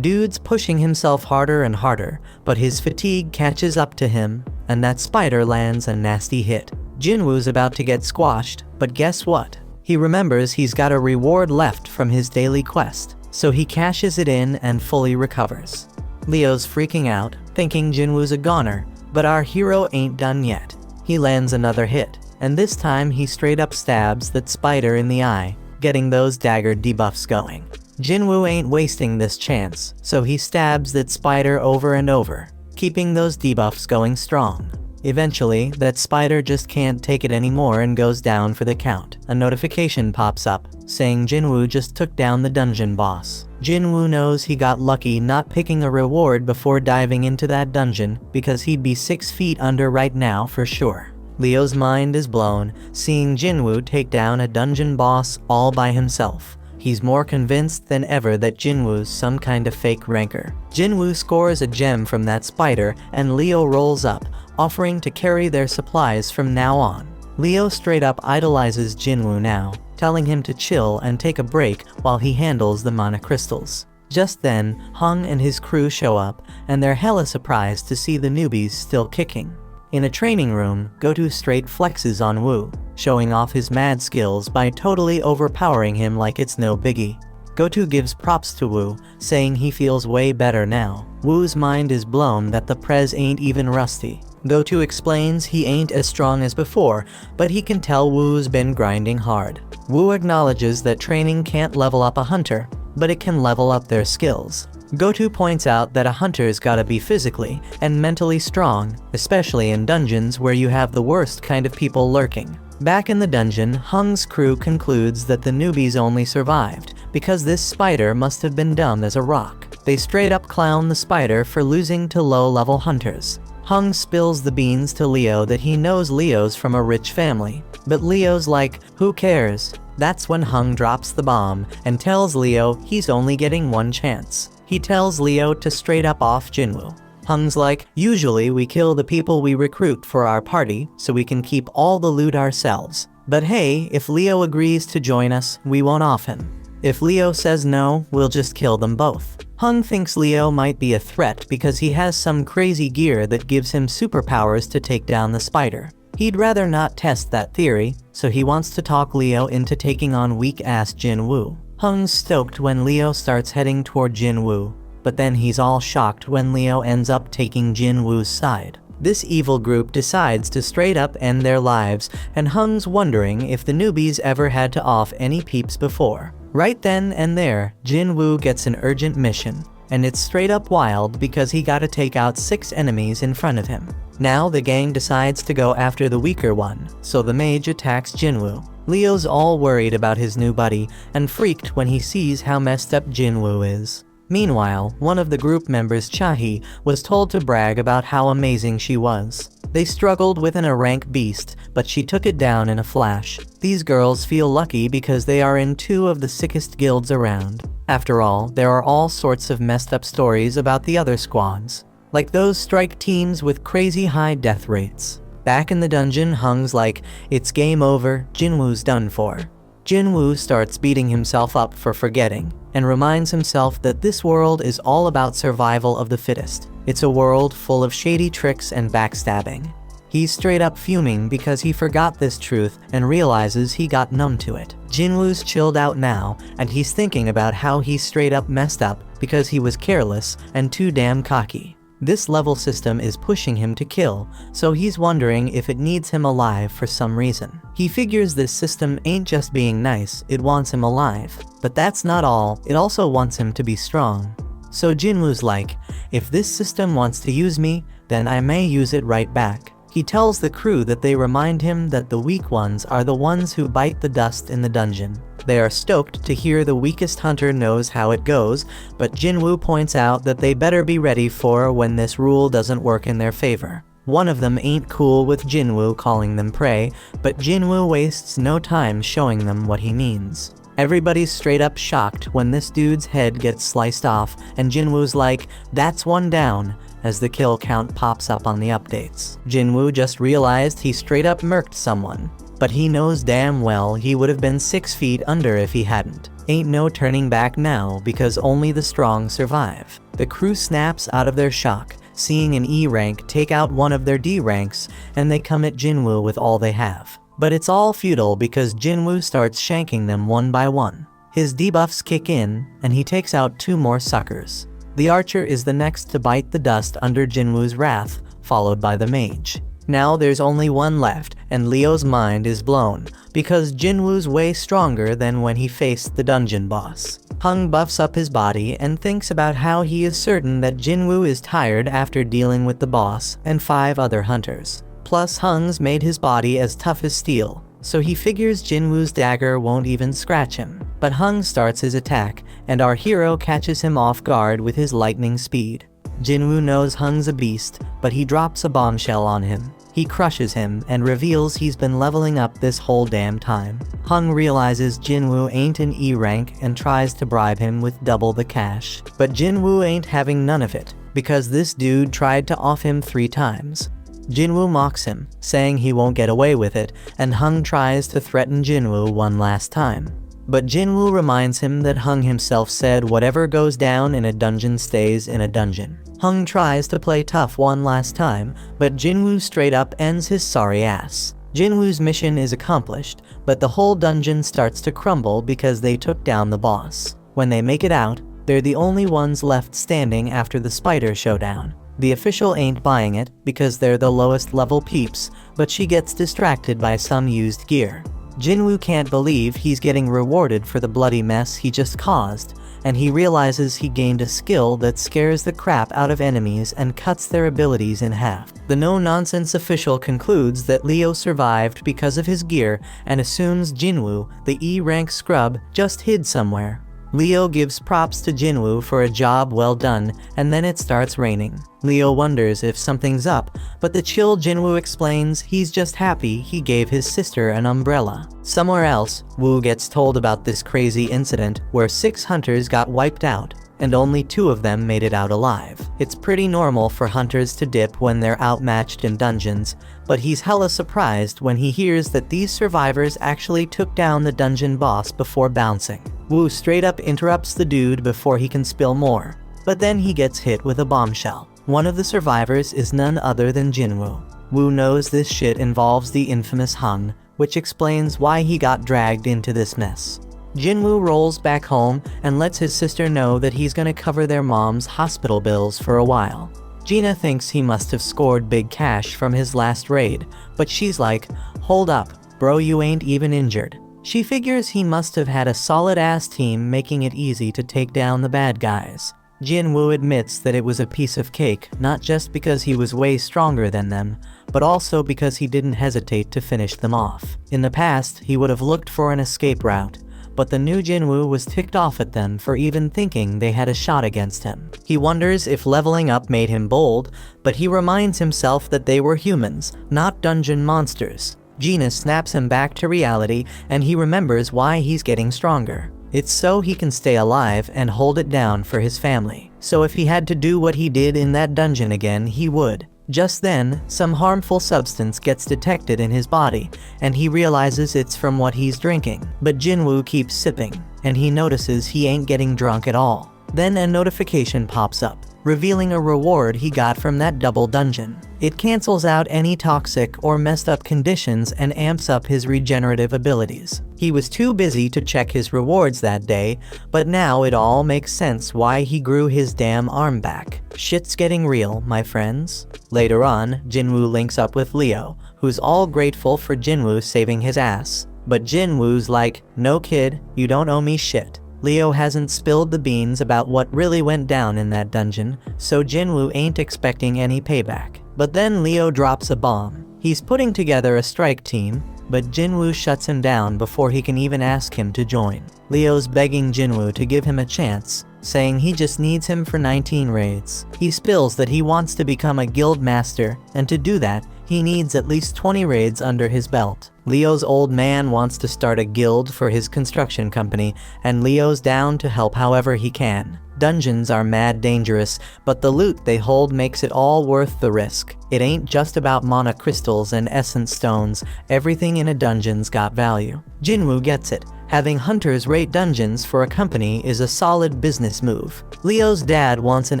Dude's pushing himself harder and harder, but his fatigue catches up to him, and that spider lands a nasty hit. Jinwoo's about to get squashed, but guess what? He remembers he's got a reward left from his daily quest, so he cashes it in and fully recovers. Leo's freaking out, thinking Jinwoo's a goner, but our hero ain't done yet. He lands another hit, and this time he straight up stabs that spider in the eye, getting those dagger debuffs going. Jinwoo ain't wasting this chance, so he stabs that spider over and over, keeping those debuffs going strong. Eventually, that spider just can't take it anymore and goes down for the count. A notification pops up, saying Jinwoo just took down the dungeon boss. Jinwoo knows he got lucky not picking a reward before diving into that dungeon, because he'd be 6 feet under right now for sure. Leo's mind is blown, seeing Jinwoo take down a dungeon boss all by himself. He's more convinced than ever that Jinwoo's some kind of fake ranker. Jinwoo scores a gem from that spider, and Leo rolls up, offering to carry their supplies from now on. Leo straight up idolizes Jinwoo now, telling him to chill and take a break while he handles the mana crystals. Just then, Hung and his crew show up, and they're hella surprised to see the newbies still kicking. In a training room, Gotu straight flexes on Woo, showing off his mad skills by totally overpowering him like it's no biggie. Gotu gives props to Woo, saying he feels way better now. Woo's mind is blown that the prez ain't even rusty. Gotu explains he ain't as strong as before, but he can tell Woo's been grinding hard. Woo acknowledges that training can't level up a hunter, but it can level up their skills. Gotu points out that a hunter's gotta be physically and mentally strong, especially in dungeons where you have the worst kind of people lurking. Back in the dungeon, Hung's crew concludes that the newbies only survived because this spider must have been dumb as a rock. They straight up clown the spider for losing to low-level hunters. Hung spills the beans to Leo that he knows Leo's from a rich family, but Leo's like, who cares? That's when Hung drops the bomb and tells Leo he's only getting one chance. He tells Leo to straight up off Jinwoo. Hung's like, usually we kill the people we recruit for our party so we can keep all the loot ourselves. But hey, if Leo agrees to join us, we won't off him. If Leo says no, we'll just kill them both. Hung thinks Leo might be a threat because he has some crazy gear that gives him superpowers to take down the spider. He'd rather not test that theory, so he wants to talk Leo into taking on weak-ass Jinwoo. Hung's stoked when Leo starts heading toward Jinwoo, but then he's all shocked when Leo ends up taking Jinwoo's side. This evil group decides to straight up end their lives, and Hung's wondering if the newbies ever had to off any peeps before. Right then and there, Jinwoo gets an urgent mission, and it's straight up wild because he gotta take out 6 enemies in front of him. Now the gang decides to go after the weaker one, so the mage attacks Jinwoo. Leo's all worried about his new buddy, and freaked when he sees how messed up Jinwoo is. Meanwhile, one of the group members, Chahi, was told to brag about how amazing she was. They struggled with an rank beast, but she took it down in a flash. These girls feel lucky because they are in 2 of the sickest guilds around. After all, there are all sorts of messed up stories about the other squads, like those strike teams with crazy high death rates. Back in the dungeon, Hung's like, it's game over, Jinwoo's done for. Jinwoo starts beating himself up for forgetting, and reminds himself that this world is all about survival of the fittest. It's a world full of shady tricks and backstabbing. He's straight up fuming because he forgot this truth and realizes he got numb to it. Jinwoo's chilled out now, and he's thinking about how he straight up messed up because he was careless and too damn cocky. This level system is pushing him to kill, so he's wondering if it needs him alive for some reason. He figures this system ain't just being nice, it wants him alive. But that's not all, it also wants him to be strong. So Jinwoo's like, if this system wants to use me, then I may use it right back. He tells the crew that they remind him that the weak ones are the ones who bite the dust in the dungeon. They are stoked to hear the weakest hunter knows how it goes, but Jinwoo points out that they better be ready for when this rule doesn't work in their favor. One of them ain't cool with Jinwoo calling them prey, but Jinwoo wastes no time showing them what he means. Everybody's straight up shocked when this dude's head gets sliced off, and Jinwoo's like, that's one down, as the kill count pops up on the updates. Jinwoo just realized he straight up murked someone, but he knows damn well he would have been 6 feet under if he hadn't. Ain't no turning back now because only the strong survive. The crew snaps out of their shock, seeing an E rank take out one of their D ranks, and they come at Jinwoo with all they have. But it's all futile because Jinwoo starts shanking them one by one. His debuffs kick in, and he takes out 2 more suckers. The archer is the next to bite the dust under Jinwoo's wrath, followed by the mage. Now there's only one left, and Leo's mind is blown, because Jinwoo's way stronger than when he faced the dungeon boss. Hung buffs up his body and thinks about how he is certain that Jinwoo is tired after dealing with the boss and 5 other hunters. Plus Hung's made his body as tough as steel, so he figures Jinwoo's dagger won't even scratch him. But Hung starts his attack, and our hero catches him off guard with his lightning speed. Jinwoo knows Hung's a beast, but he drops a bombshell on him. He crushes him and reveals he's been leveling up this whole damn time. Hung realizes Jinwoo ain't an E rank and tries to bribe him with double the cash. But Jinwoo ain't having none of it, because this dude tried to off him 3 times. Jinwoo mocks him, saying he won't get away with it, and Hung tries to threaten Jinwoo one last time. But Jinwoo reminds him that Hung himself said whatever goes down in a dungeon stays in a dungeon. Hung tries to play tough one last time, but Jinwoo straight up ends his sorry ass. Jinwoo's mission is accomplished, but the whole dungeon starts to crumble because they took down the boss. When they make it out, they're the only ones left standing after the spider showdown. The official ain't buying it because they're the lowest level peeps, but she gets distracted by some used gear. Jinwoo can't believe he's getting rewarded for the bloody mess he just caused, and he realizes he gained a skill that scares the crap out of enemies and cuts their abilities in half. The no-nonsense official concludes that Leo survived because of his gear and assumes Jinwoo, the E-rank scrub, just hid somewhere. Leo gives props to Jinwoo for a job well done, and then it starts raining. Leo wonders if something's up, but the chill Jinwoo explains he's just happy he gave his sister an umbrella. Somewhere else, Woo gets told about this crazy incident where 6 hunters got wiped out. and only 2 of them made it out alive. It's pretty normal for hunters to dip when they're outmatched in dungeons, but he's hella surprised when he hears that these survivors actually took down the dungeon boss before bouncing. Woo straight up interrupts the dude before he can spill more, but then he gets hit with a bombshell. One of the survivors is none other than Jinwoo. Woo knows this shit involves the infamous Hung, which explains why he got dragged into this mess. Jinwoo rolls back home and lets his sister know that he's gonna cover their mom's hospital bills for a while. Gina thinks he must have scored big cash from his last raid, but she's like, hold up, bro, you ain't even injured. She figures he must have had a solid-ass team making it easy to take down the bad guys. Jinwoo admits that it was a piece of cake, not just because he was way stronger than them, but also because he didn't hesitate to finish them off. In the past, he would have looked for an escape route, but the new Jinwoo was ticked off at them for even thinking they had a shot against him. He wonders if leveling up made him bold, but he reminds himself that they were humans, not dungeon monsters. Gina snaps him back to reality, and he remembers why he's getting stronger. It's so he can stay alive and hold it down for his family. So if he had to do what he did in that dungeon again, he would. Just then, some harmful substance gets detected in his body, and he realizes it's from what he's drinking. But Jinwoo keeps sipping, and he notices he ain't getting drunk at all. Then a notification pops up, revealing a reward he got from that double dungeon. It cancels out any toxic or messed up conditions and amps up his regenerative abilities. He was too busy to check his rewards that day, but now it all makes sense why he grew his damn arm back. Shit's getting real, my friends. Later on, Jinwoo links up with Leo, who's all grateful for Jinwoo saving his ass. But Jinwoo's like, no kid, you don't owe me shit. Leo hasn't spilled the beans about what really went down in that dungeon, so Jinwoo ain't expecting any payback. But then Leo drops a bomb. He's putting together a strike team, but Jinwoo shuts him down before he can even ask him to join. Leo's begging Jinwoo to give him a chance, saying he just needs him for 19 raids. He spills that he wants to become a guild master, and to do that, he needs at least 20 raids under his belt. Leo's old man wants to start a guild for his construction company, and Leo's down to help however he can. Dungeons are mad dangerous, but the loot they hold makes it all worth the risk. It ain't just about mana crystals and essence stones, everything in a dungeon's got value. Jinwoo gets it. Having hunters raid dungeons for a company is a solid business move. Leo's dad wants an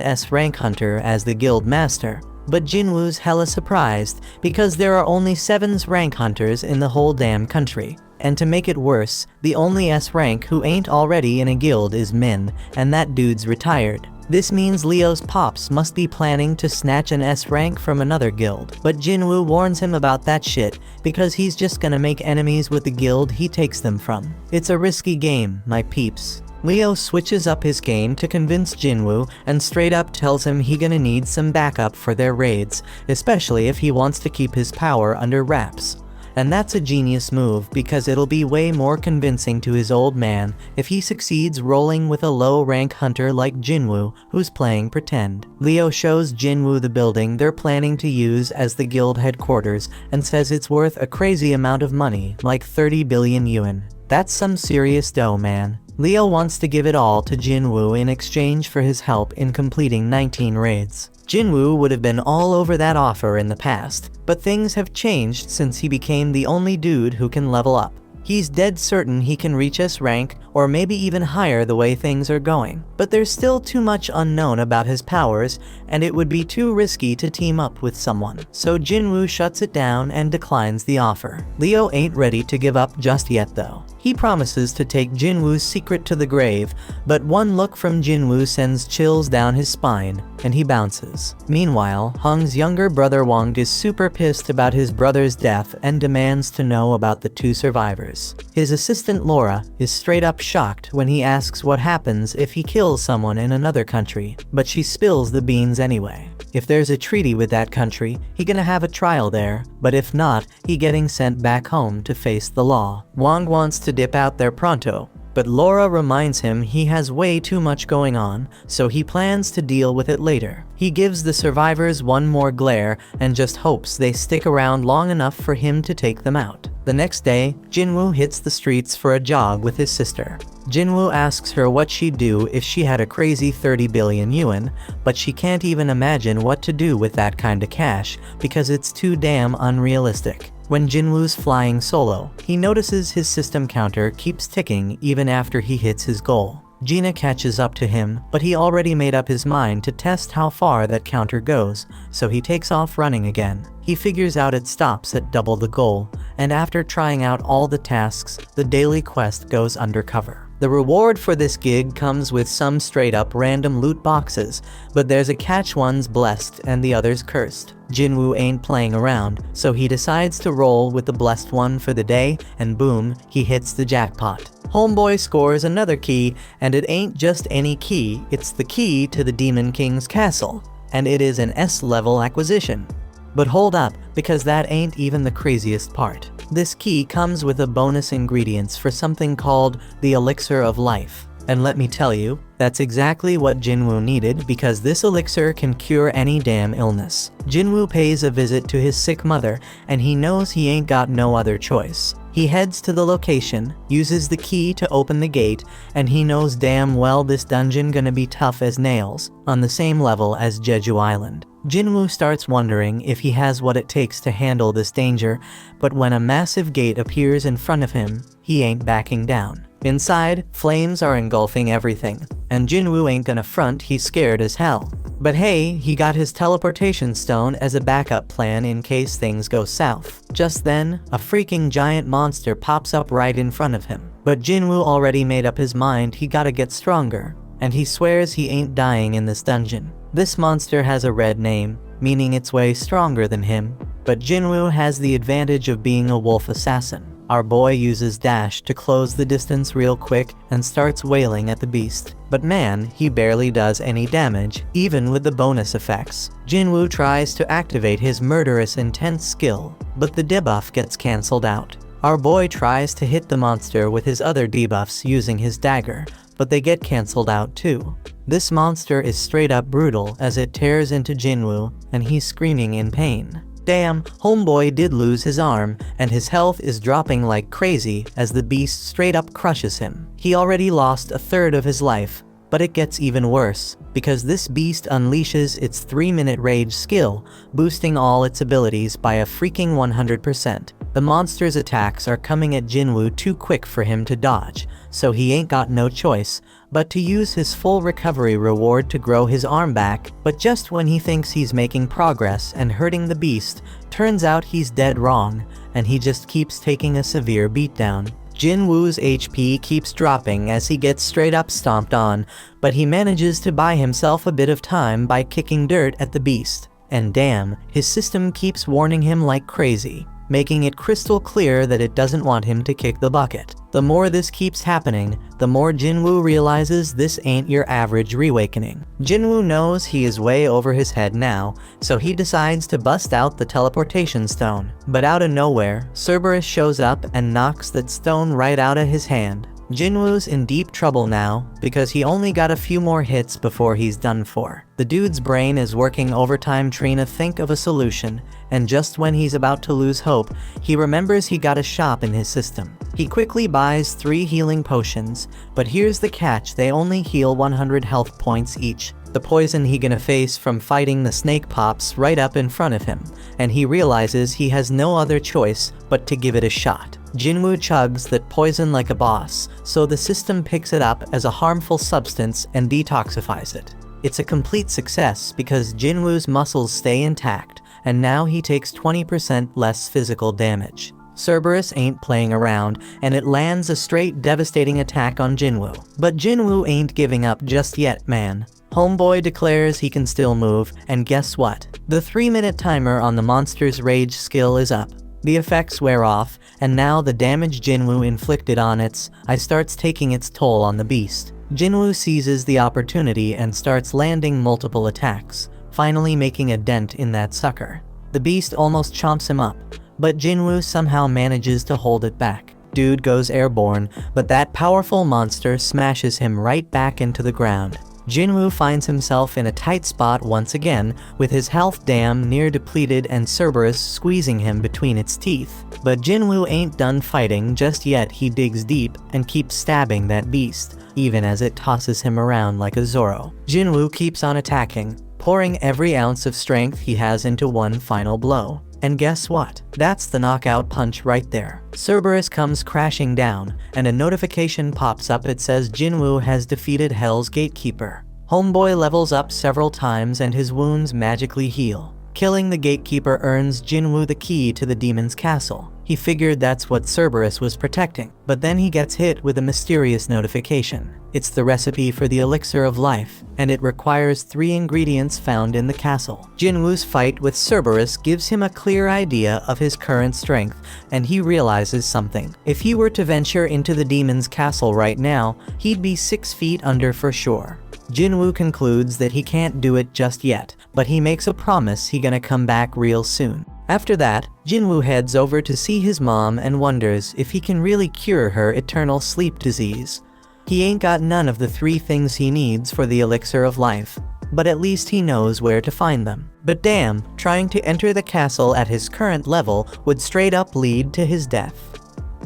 S-rank hunter as the guild master, but Jinwoo's hella surprised because there are only 7 rank hunters in the whole damn country. And to make it worse, the only S-rank who ain't already in a guild is Min, and that dude's retired. This means Leo's pops must be planning to snatch an S-rank from another guild. But Jinwoo warns him about that shit, because he's just gonna make enemies with the guild he takes them from. It's a risky game, my peeps. Leo switches up his game to convince Jinwoo and straight up tells him he gonna need some backup for their raids, especially if he wants to keep his power under wraps. And that's a genius move because it'll be way more convincing to his old man if he succeeds rolling with a low-rank hunter like Jinwoo who's playing pretend. Leo shows Jinwoo the building they're planning to use as the guild headquarters and says it's worth a crazy amount of money, like 30 billion yuan. That's some serious dough, man. Leo wants to give it all to Jinwoo in exchange for his help in completing 19 raids. Jinwoo would have been all over that offer in the past, but things have changed since he became the only dude who can level up. He's dead certain he can reach S rank, or maybe even higher the way things are going. But there's still too much unknown about his powers, and it would be too risky to team up with someone. So Jinwoo shuts it down and declines the offer. Leo ain't ready to give up just yet though. He promises to take Jinwoo's secret to the grave, but one look from Jinwoo sends chills down his spine, and he bounces. Meanwhile, Hung's younger brother Wang is super pissed about his brother's death and demands to know about the 2 survivors. His assistant Laura is straight up shocked when he asks what happens if he kills someone in another country, but she spills the beans anyway. If there's a treaty with that country, he gonna have a trial there, but if not, he getting sent back home to face the law. Wang wants to dip out there pronto, but Laura reminds him he has way too much going on, so he plans to deal with it later. He gives the survivors one more glare and just hopes they stick around long enough for him to take them out. The next day, Jinwoo hits the streets for a jog with his sister. Jinwoo asks her what she'd do if she had a crazy 30 billion yuan, but she can't even imagine what to do with that kind of cash because it's too damn unrealistic. When Jinwoo's flying solo, he notices his system counter keeps ticking even after he hits his goal. Gina catches up to him, but he already made up his mind to test how far that counter goes, so he takes off running again. He figures out it stops at double the goal, and after trying out all the tasks, the daily quest goes undercover. The reward for this gig comes with some straight up random loot boxes, but there's a catch: one's blessed and the other's cursed. Jinwoo ain't playing around, so he decides to roll with the blessed one for the day, and boom, he hits the jackpot. Homeboy scores another key, and it ain't just any key, it's the key to the Demon King's castle, and it is an S-level acquisition. But hold up, because that ain't even the craziest part. This key comes with a bonus ingredients for something called the Elixir of Life. And let me tell you, that's exactly what Jinwoo needed, because this elixir can cure any damn illness. Jinwoo pays a visit to his sick mother, and he knows he ain't got no other choice. He heads to the location, uses the key to open the gate, and he knows damn well this dungeon gonna be tough as nails, on the same level as Jeju Island. Jinwoo starts wondering if he has what it takes to handle this danger, but when a massive gate appears in front of him, he ain't backing down. Inside, flames are engulfing everything, and Jinwoo ain't gonna front, he's scared as hell. But hey, he got his teleportation stone as a backup plan in case things go south. Just then, a freaking giant monster pops up right in front of him. But Jinwoo already made up his mind he gotta get stronger, and he swears he ain't dying in this dungeon. This monster has a red name, meaning it's way stronger than him, but Jinwoo has the advantage of being a wolf assassin. Our boy uses dash to close the distance real quick and starts wailing at the beast. But man, he barely does any damage, even with the bonus effects. Jinwoo tries to activate his murderous intense skill, but the debuff gets cancelled out. Our boy tries to hit the monster with his other debuffs using his dagger, but they get cancelled out too. This monster is straight up brutal as it tears into Jinwoo, and he's screaming in pain. Damn, homeboy did lose his arm, and his health is dropping like crazy as the beast straight up crushes him. He already lost a third of his life, but it gets even worse, because this beast unleashes its 3-minute rage skill, boosting all its abilities by a freaking 100%. The monster's attacks are coming at Jinwoo too quick for him to dodge, so he ain't got no choice but to use his full recovery reward to grow his arm back. But just when he thinks he's making progress and hurting the beast, turns out he's dead wrong, and he just keeps taking a severe beatdown. Jinwoo's HP keeps dropping as he gets straight up stomped on, but he manages to buy himself a bit of time by kicking dirt at the beast. And damn, his system keeps warning him like crazy, making it crystal clear that it doesn't want him to kick the bucket. The more this keeps happening, the more Jinwoo realizes this ain't your average reawakening. Jinwoo knows he is way over his head now, so he decides to bust out the teleportation stone. But out of nowhere, Cerberus shows up and knocks that stone right out of his hand. Jinwoo's in deep trouble now, because he only got a few more hits before he's done for. The dude's brain is working overtime trying to think of a solution, and just when he's about to lose hope, he remembers he got a shop in his system. He quickly buys 3 healing potions, but here's the catch: they only heal 100 health points each. The poison he gonna face from fighting the snake pops right up in front of him, and he realizes he has no other choice but to give it a shot. Jinwoo chugs that poison like a boss, so the system picks it up as a harmful substance and detoxifies it. It's a complete success because Jinwoo's muscles stay intact, and now he takes 20% less physical damage. Cerberus ain't playing around, and it lands a straight devastating attack on Jinwoo. But Jinwoo ain't giving up just yet, man. Homeboy declares he can still move, and guess what? The 3-minute timer on the monster's rage skill is up. The effects wear off, and now the damage Jinwoo inflicted on its eye starts taking its toll on the beast. Jinwoo seizes the opportunity and starts landing multiple attacks, finally making a dent in that sucker. The beast almost chomps him up, but Jinwoo somehow manages to hold it back. dude goes airborne, but that powerful monster smashes him right back into the ground. Jinwoo finds himself in a tight spot once again, with his health damn near depleted and Cerberus squeezing him between its teeth. But Jinwoo ain't done fighting just yet. He digs deep and keeps stabbing that beast, even as it tosses him around like a Zorro. Jinwoo keeps on attacking, pouring every ounce of strength he has into one final blow. And guess what? That's the knockout punch right there. Cerberus comes crashing down, and a notification pops up. It says Jinwoo has defeated Hell's Gatekeeper. Homeboy levels up several times and his wounds magically heal. Killing the Gatekeeper earns Jinwoo the key to the demon's castle. He figured that's what Cerberus was protecting, but then he gets hit with a mysterious notification. It's the recipe for the elixir of life, and it requires 3 ingredients found in the castle. Jinwoo's fight with Cerberus gives him a clear idea of his current strength, and he realizes something. If he were to venture into the demon's castle right now, he'd be 6 feet under for sure. Jinwoo concludes that he can't do it just yet, but he makes a promise he gonna come back real soon. After that, Jinwoo heads over to see his mom and wonders if he can really cure her eternal sleep disease. He ain't got none of the 3 things he needs for the elixir of life, but at least he knows where to find them. But damn, trying to enter the castle at his current level would straight up lead to his death.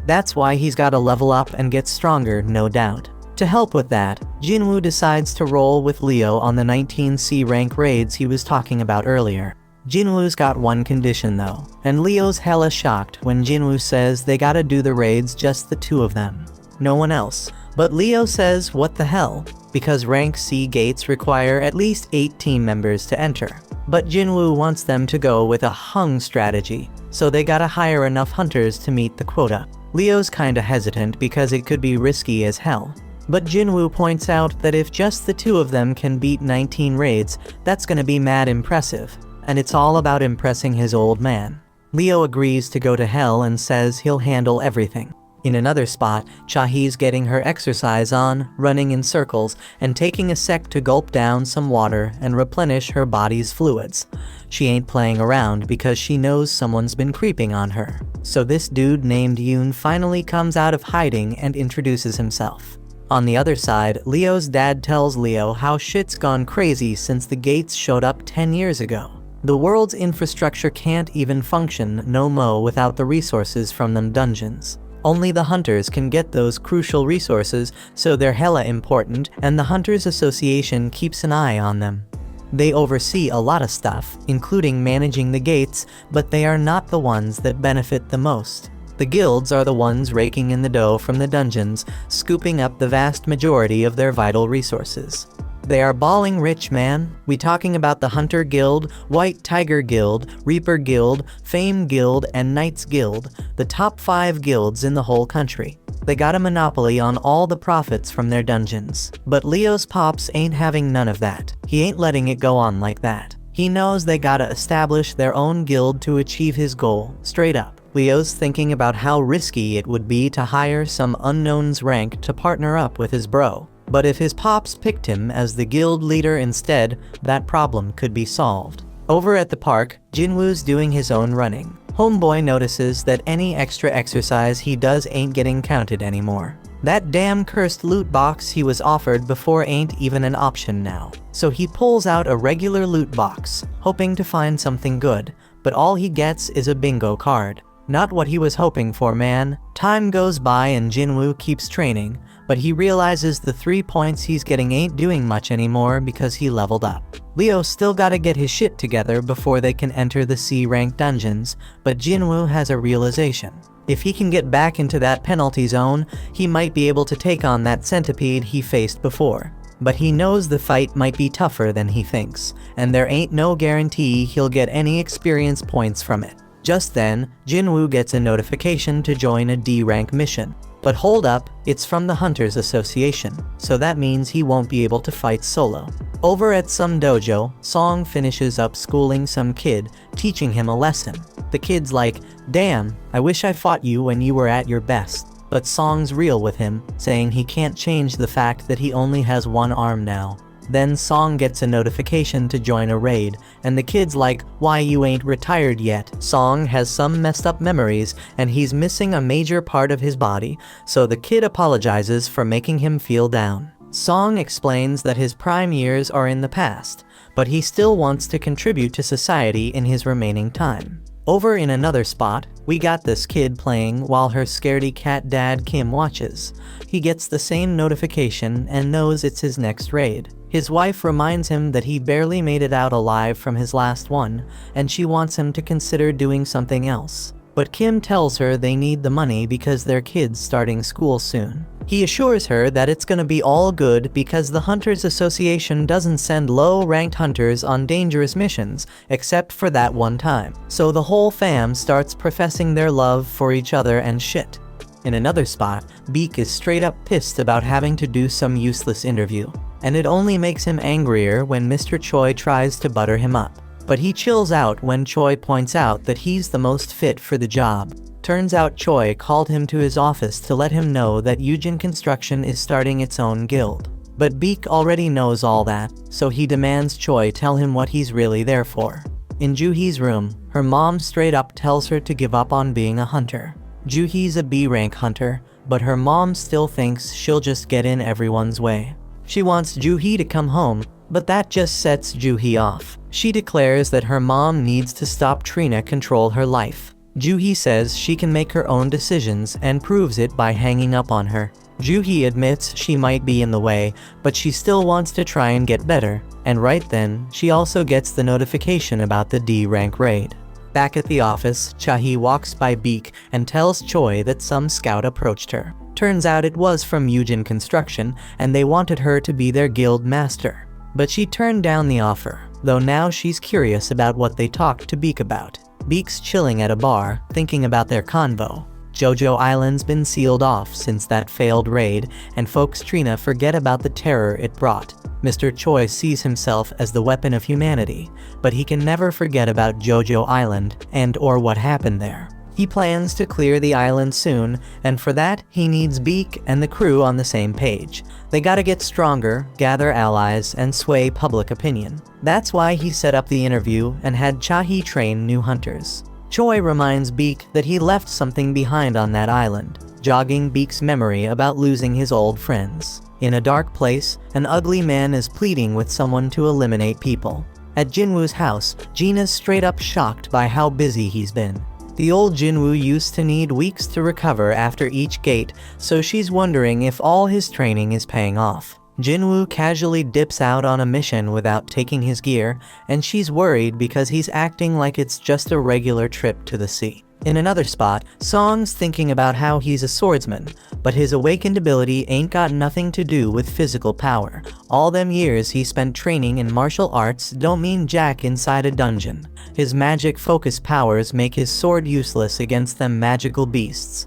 That's why he's gotta level up and get stronger, no doubt. To help with that, Jinwoo decides to roll with Leo on the 19C rank raids he was talking about earlier. Jinwoo's got one condition though, and Leo's hella shocked when Jinwoo says they gotta do the raids just the 2 of them. No one else. But Leo says what the hell, because rank C gates require at least 8 team members to enter. But Jinwoo wants them to go with a hung strategy, so they gotta hire enough hunters to meet the quota. Leo's kinda hesitant because it could be risky as hell. But Jinwoo points out that if just the 2 of them can beat 19 raids, that's gonna be mad impressive. And it's all about impressing his old man. Leo agrees to go to hell and says he'll handle everything. In another spot, Chahee's getting her exercise on, running in circles, and taking a sec to gulp down some water and replenish her body's fluids. She ain't playing around because she knows someone's been creeping on her. So this dude named Yoon finally comes out of hiding and introduces himself. On the other side, Leo's dad tells Leo how shit's gone crazy since the gates showed up 10 years ago. The world's infrastructure can't even function no mo without the resources from them dungeons. Only the hunters can get those crucial resources, so they're hella important, and the Hunters Association keeps an eye on them. They oversee a lot of stuff, including managing the gates, but they are not the ones that benefit the most. The guilds are the ones raking in the dough from the dungeons, scooping up the vast majority of their vital resources. They are balling rich, man. We talking about the Hunter Guild, White Tiger Guild, Reaper Guild, Fame Guild, and Knights Guild, the top 5 guilds in the whole country. They got a monopoly on all the profits from their dungeons. But Leo's pops ain't having none of that. He ain't letting it go on like that. He knows they gotta establish their own guild to achieve his goal, straight up. Leo's thinking about how risky it would be to hire some unknown's rank to partner up with his bro. But if his pops picked him as the guild leader instead, that problem could be solved. Over at the park, Jinwoo's doing his own running. Homeboy notices that any extra exercise he does ain't getting counted anymore. That damn cursed loot box he was offered before ain't even an option now. So he pulls out a regular loot box, hoping to find something good, but all he gets is a bingo card. Not what he was hoping for, man. Time goes by and Jinwoo keeps training, but he realizes the 3 points he's getting ain't doing much anymore because he leveled up. Leo still gotta get his shit together before they can enter the C-rank dungeons, but Jinwoo has a realization. If he can get back into that penalty zone, he might be able to take on that centipede he faced before. But he knows the fight might be tougher than he thinks, and there ain't no guarantee he'll get any experience points from it. Just then, Jinwoo gets a notification to join a D-rank mission. But hold up, it's from the Hunters Association, so that means he won't be able to fight solo. Over at some dojo, Song finishes up schooling some kid, teaching him a lesson. The kid's like, "Damn, I wish I fought you when you were at your best." But Song's real with him, saying he can't change the fact that he only has one arm now. Then Song gets a notification to join a raid, and the kid's like, "Why you ain't retired yet?" Song has some messed up memories, and he's missing a major part of his body, so the kid apologizes for making him feel down. Song explains that his prime years are in the past, but he still wants to contribute to society in his remaining time. Over in another spot, we got this kid playing while her scaredy cat dad Kim watches. He gets the same notification and knows it's his next raid. His wife reminds him that he barely made it out alive from his last one, and she wants him to consider doing something else. But Kim tells her they need the money because their kid's starting school soon. He assures her that it's gonna be all good because the Hunters Association doesn't send low-ranked hunters on dangerous missions, except for that one time. So the whole fam starts professing their love for each other and shit. In another spot, Beak is straight up pissed about having to do some useless interview, and it only makes him angrier when Mr. Choi tries to butter him up. But he chills out when Choi points out that he's the most fit for the job. Turns out Choi called him to his office to let him know that Yujin Construction is starting its own guild. But Beak already knows all that, so he demands Choi tell him what he's really there for. In Juhee's room, her mom straight up tells her to give up on being a hunter. Juhee's a B-rank hunter, but her mom still thinks she'll just get in everyone's way. She wants Juhee to come home, but that just sets Juhee off. She declares that her mom needs to stop Trina control her life. Juhee says she can make her own decisions and proves it by hanging up on her. Juhee admits she might be in the way, but she still wants to try and get better, and right then, she also gets the notification about the D-rank raid. Back at the office, Chahi walks by Beak and tells Choi that some scout approached her. Turns out it was from Yujin Construction, and they wanted her to be their guild master. But she turned down the offer, though now she's curious about what they talked to Beak about. Beak's chilling at a bar, thinking about their convo. Jojo Island's been sealed off since that failed raid, and folks Trina forget about the terror it brought. Mr. Choi sees himself as the weapon of humanity, but he can never forget about Jojo Island and/or what happened there. He plans to clear the island soon, and for that, he needs Beak and the crew on the same page. They gotta get stronger, gather allies, and sway public opinion. That's why he set up the interview and had Chahi train new hunters. Choi reminds Beak that he left something behind on that island, jogging Beak's memory about losing his old friends. In a dark place, an ugly man is pleading with someone to eliminate people. At Jinwoo's house, Gina's straight up shocked by how busy he's been. The old Jinwoo used to need weeks to recover after each gate, so she's wondering if all his training is paying off. Jinwoo casually dips out on a mission without taking his gear, and she's worried because he's acting like it's just a regular trip to the sea. In another spot, Song's thinking about how he's a swordsman, but his awakened ability ain't got nothing to do with physical power. All them years he spent training in martial arts don't mean jack inside a dungeon. His magic focus powers make his sword useless against them magical beasts.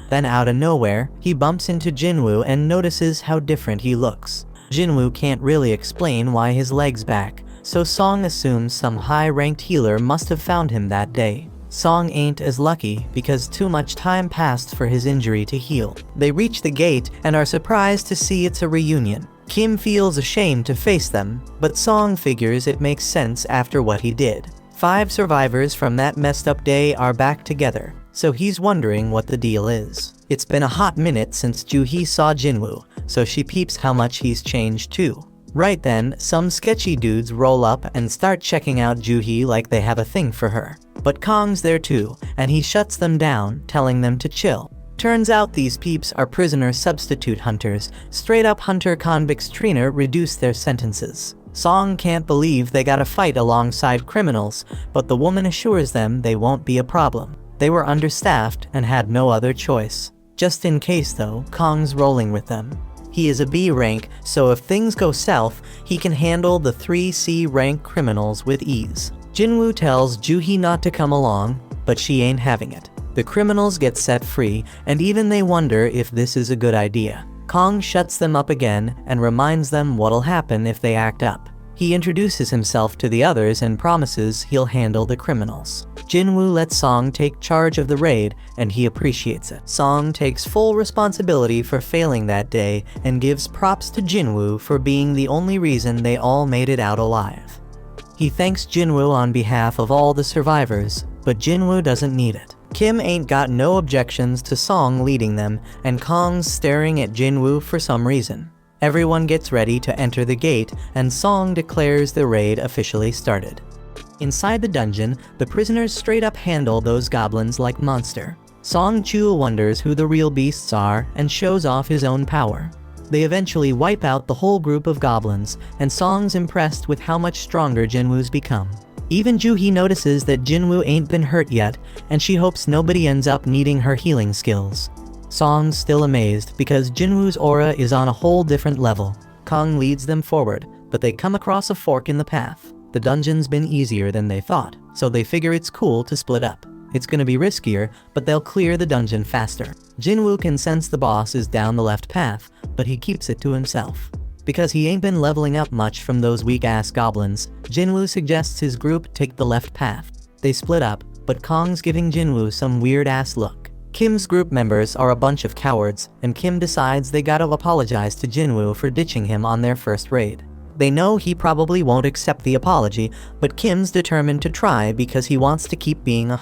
Then out of nowhere, he bumps into Jinwoo and notices how different he looks. Jinwoo can't really explain why his leg's back, so Song assumes some high-ranked healer must have found him that day. Song ain't as lucky because too much time passed for his injury to heal. They reach the gate and are surprised to see it's a reunion. Kim feels ashamed to face them, but Song figures it makes sense after what he did. 5 survivors from that messed up day are back together, so he's wondering what the deal is. It's been a hot minute since Juhee saw Jinwoo, so she peeps how much he's changed too. Right then, some sketchy dudes roll up and start checking out Juhee like they have a thing for her. But Kong's there too, and he shuts them down, telling them to chill. Turns out these peeps are prisoner substitute hunters. Straight up hunter convicts Trina reduced their sentences. Song can't believe they gotta fight alongside criminals, but the woman assures them they won't be a problem. They were understaffed and had no other choice. Just in case though, Kong's rolling with them. He is a B rank, so if things go south, he can handle the 3 C rank criminals with ease. Jinwoo tells Juhee not to come along, but she ain't having it. The criminals get set free, and even they wonder if this is a good idea. Kong shuts them up again and reminds them what'll happen if they act up. He introduces himself to the others and promises he'll handle the criminals. Jinwoo lets Sung take charge of the raid, and he appreciates it. Sung takes full responsibility for failing that day and gives props to Jinwoo for being the only reason they all made it out alive. He thanks Jinwoo on behalf of all the survivors, but Jinwoo doesn't need it. Kim ain't got no objections to Sung leading them, and Kong's staring at Jinwoo for some reason. Everyone gets ready to enter the gate, and Sung declares the raid officially started. Inside the dungeon, the prisoners straight up handle those goblins like monster. Song Chu wonders who the real beasts are and shows off his own power. They eventually wipe out the whole group of goblins, and Song's impressed with how much stronger Jinwoo's become. Even Juhee notices that Jinwoo ain't been hurt yet, and she hopes nobody ends up needing her healing skills. Song's still amazed because Jinwoo's aura is on a whole different level. Kong leads them forward, but they come across a fork in the path. The dungeon's been easier than they thought, so they figure it's cool to split up. It's gonna be riskier, but they'll clear the dungeon faster. Jinwoo can sense the boss is down the left path, but he keeps it to himself. Because he ain't been leveling up much from those weak-ass goblins, Jinwoo suggests his group take the left path. They split up, but Kong's giving Jinwoo some weird-ass look. Kim's group members are a bunch of cowards, and Kim decides they gotta apologize to Jinwoo for ditching him on their first raid. They know he probably won't accept the apology, but Kim's determined to try because he wants to keep being a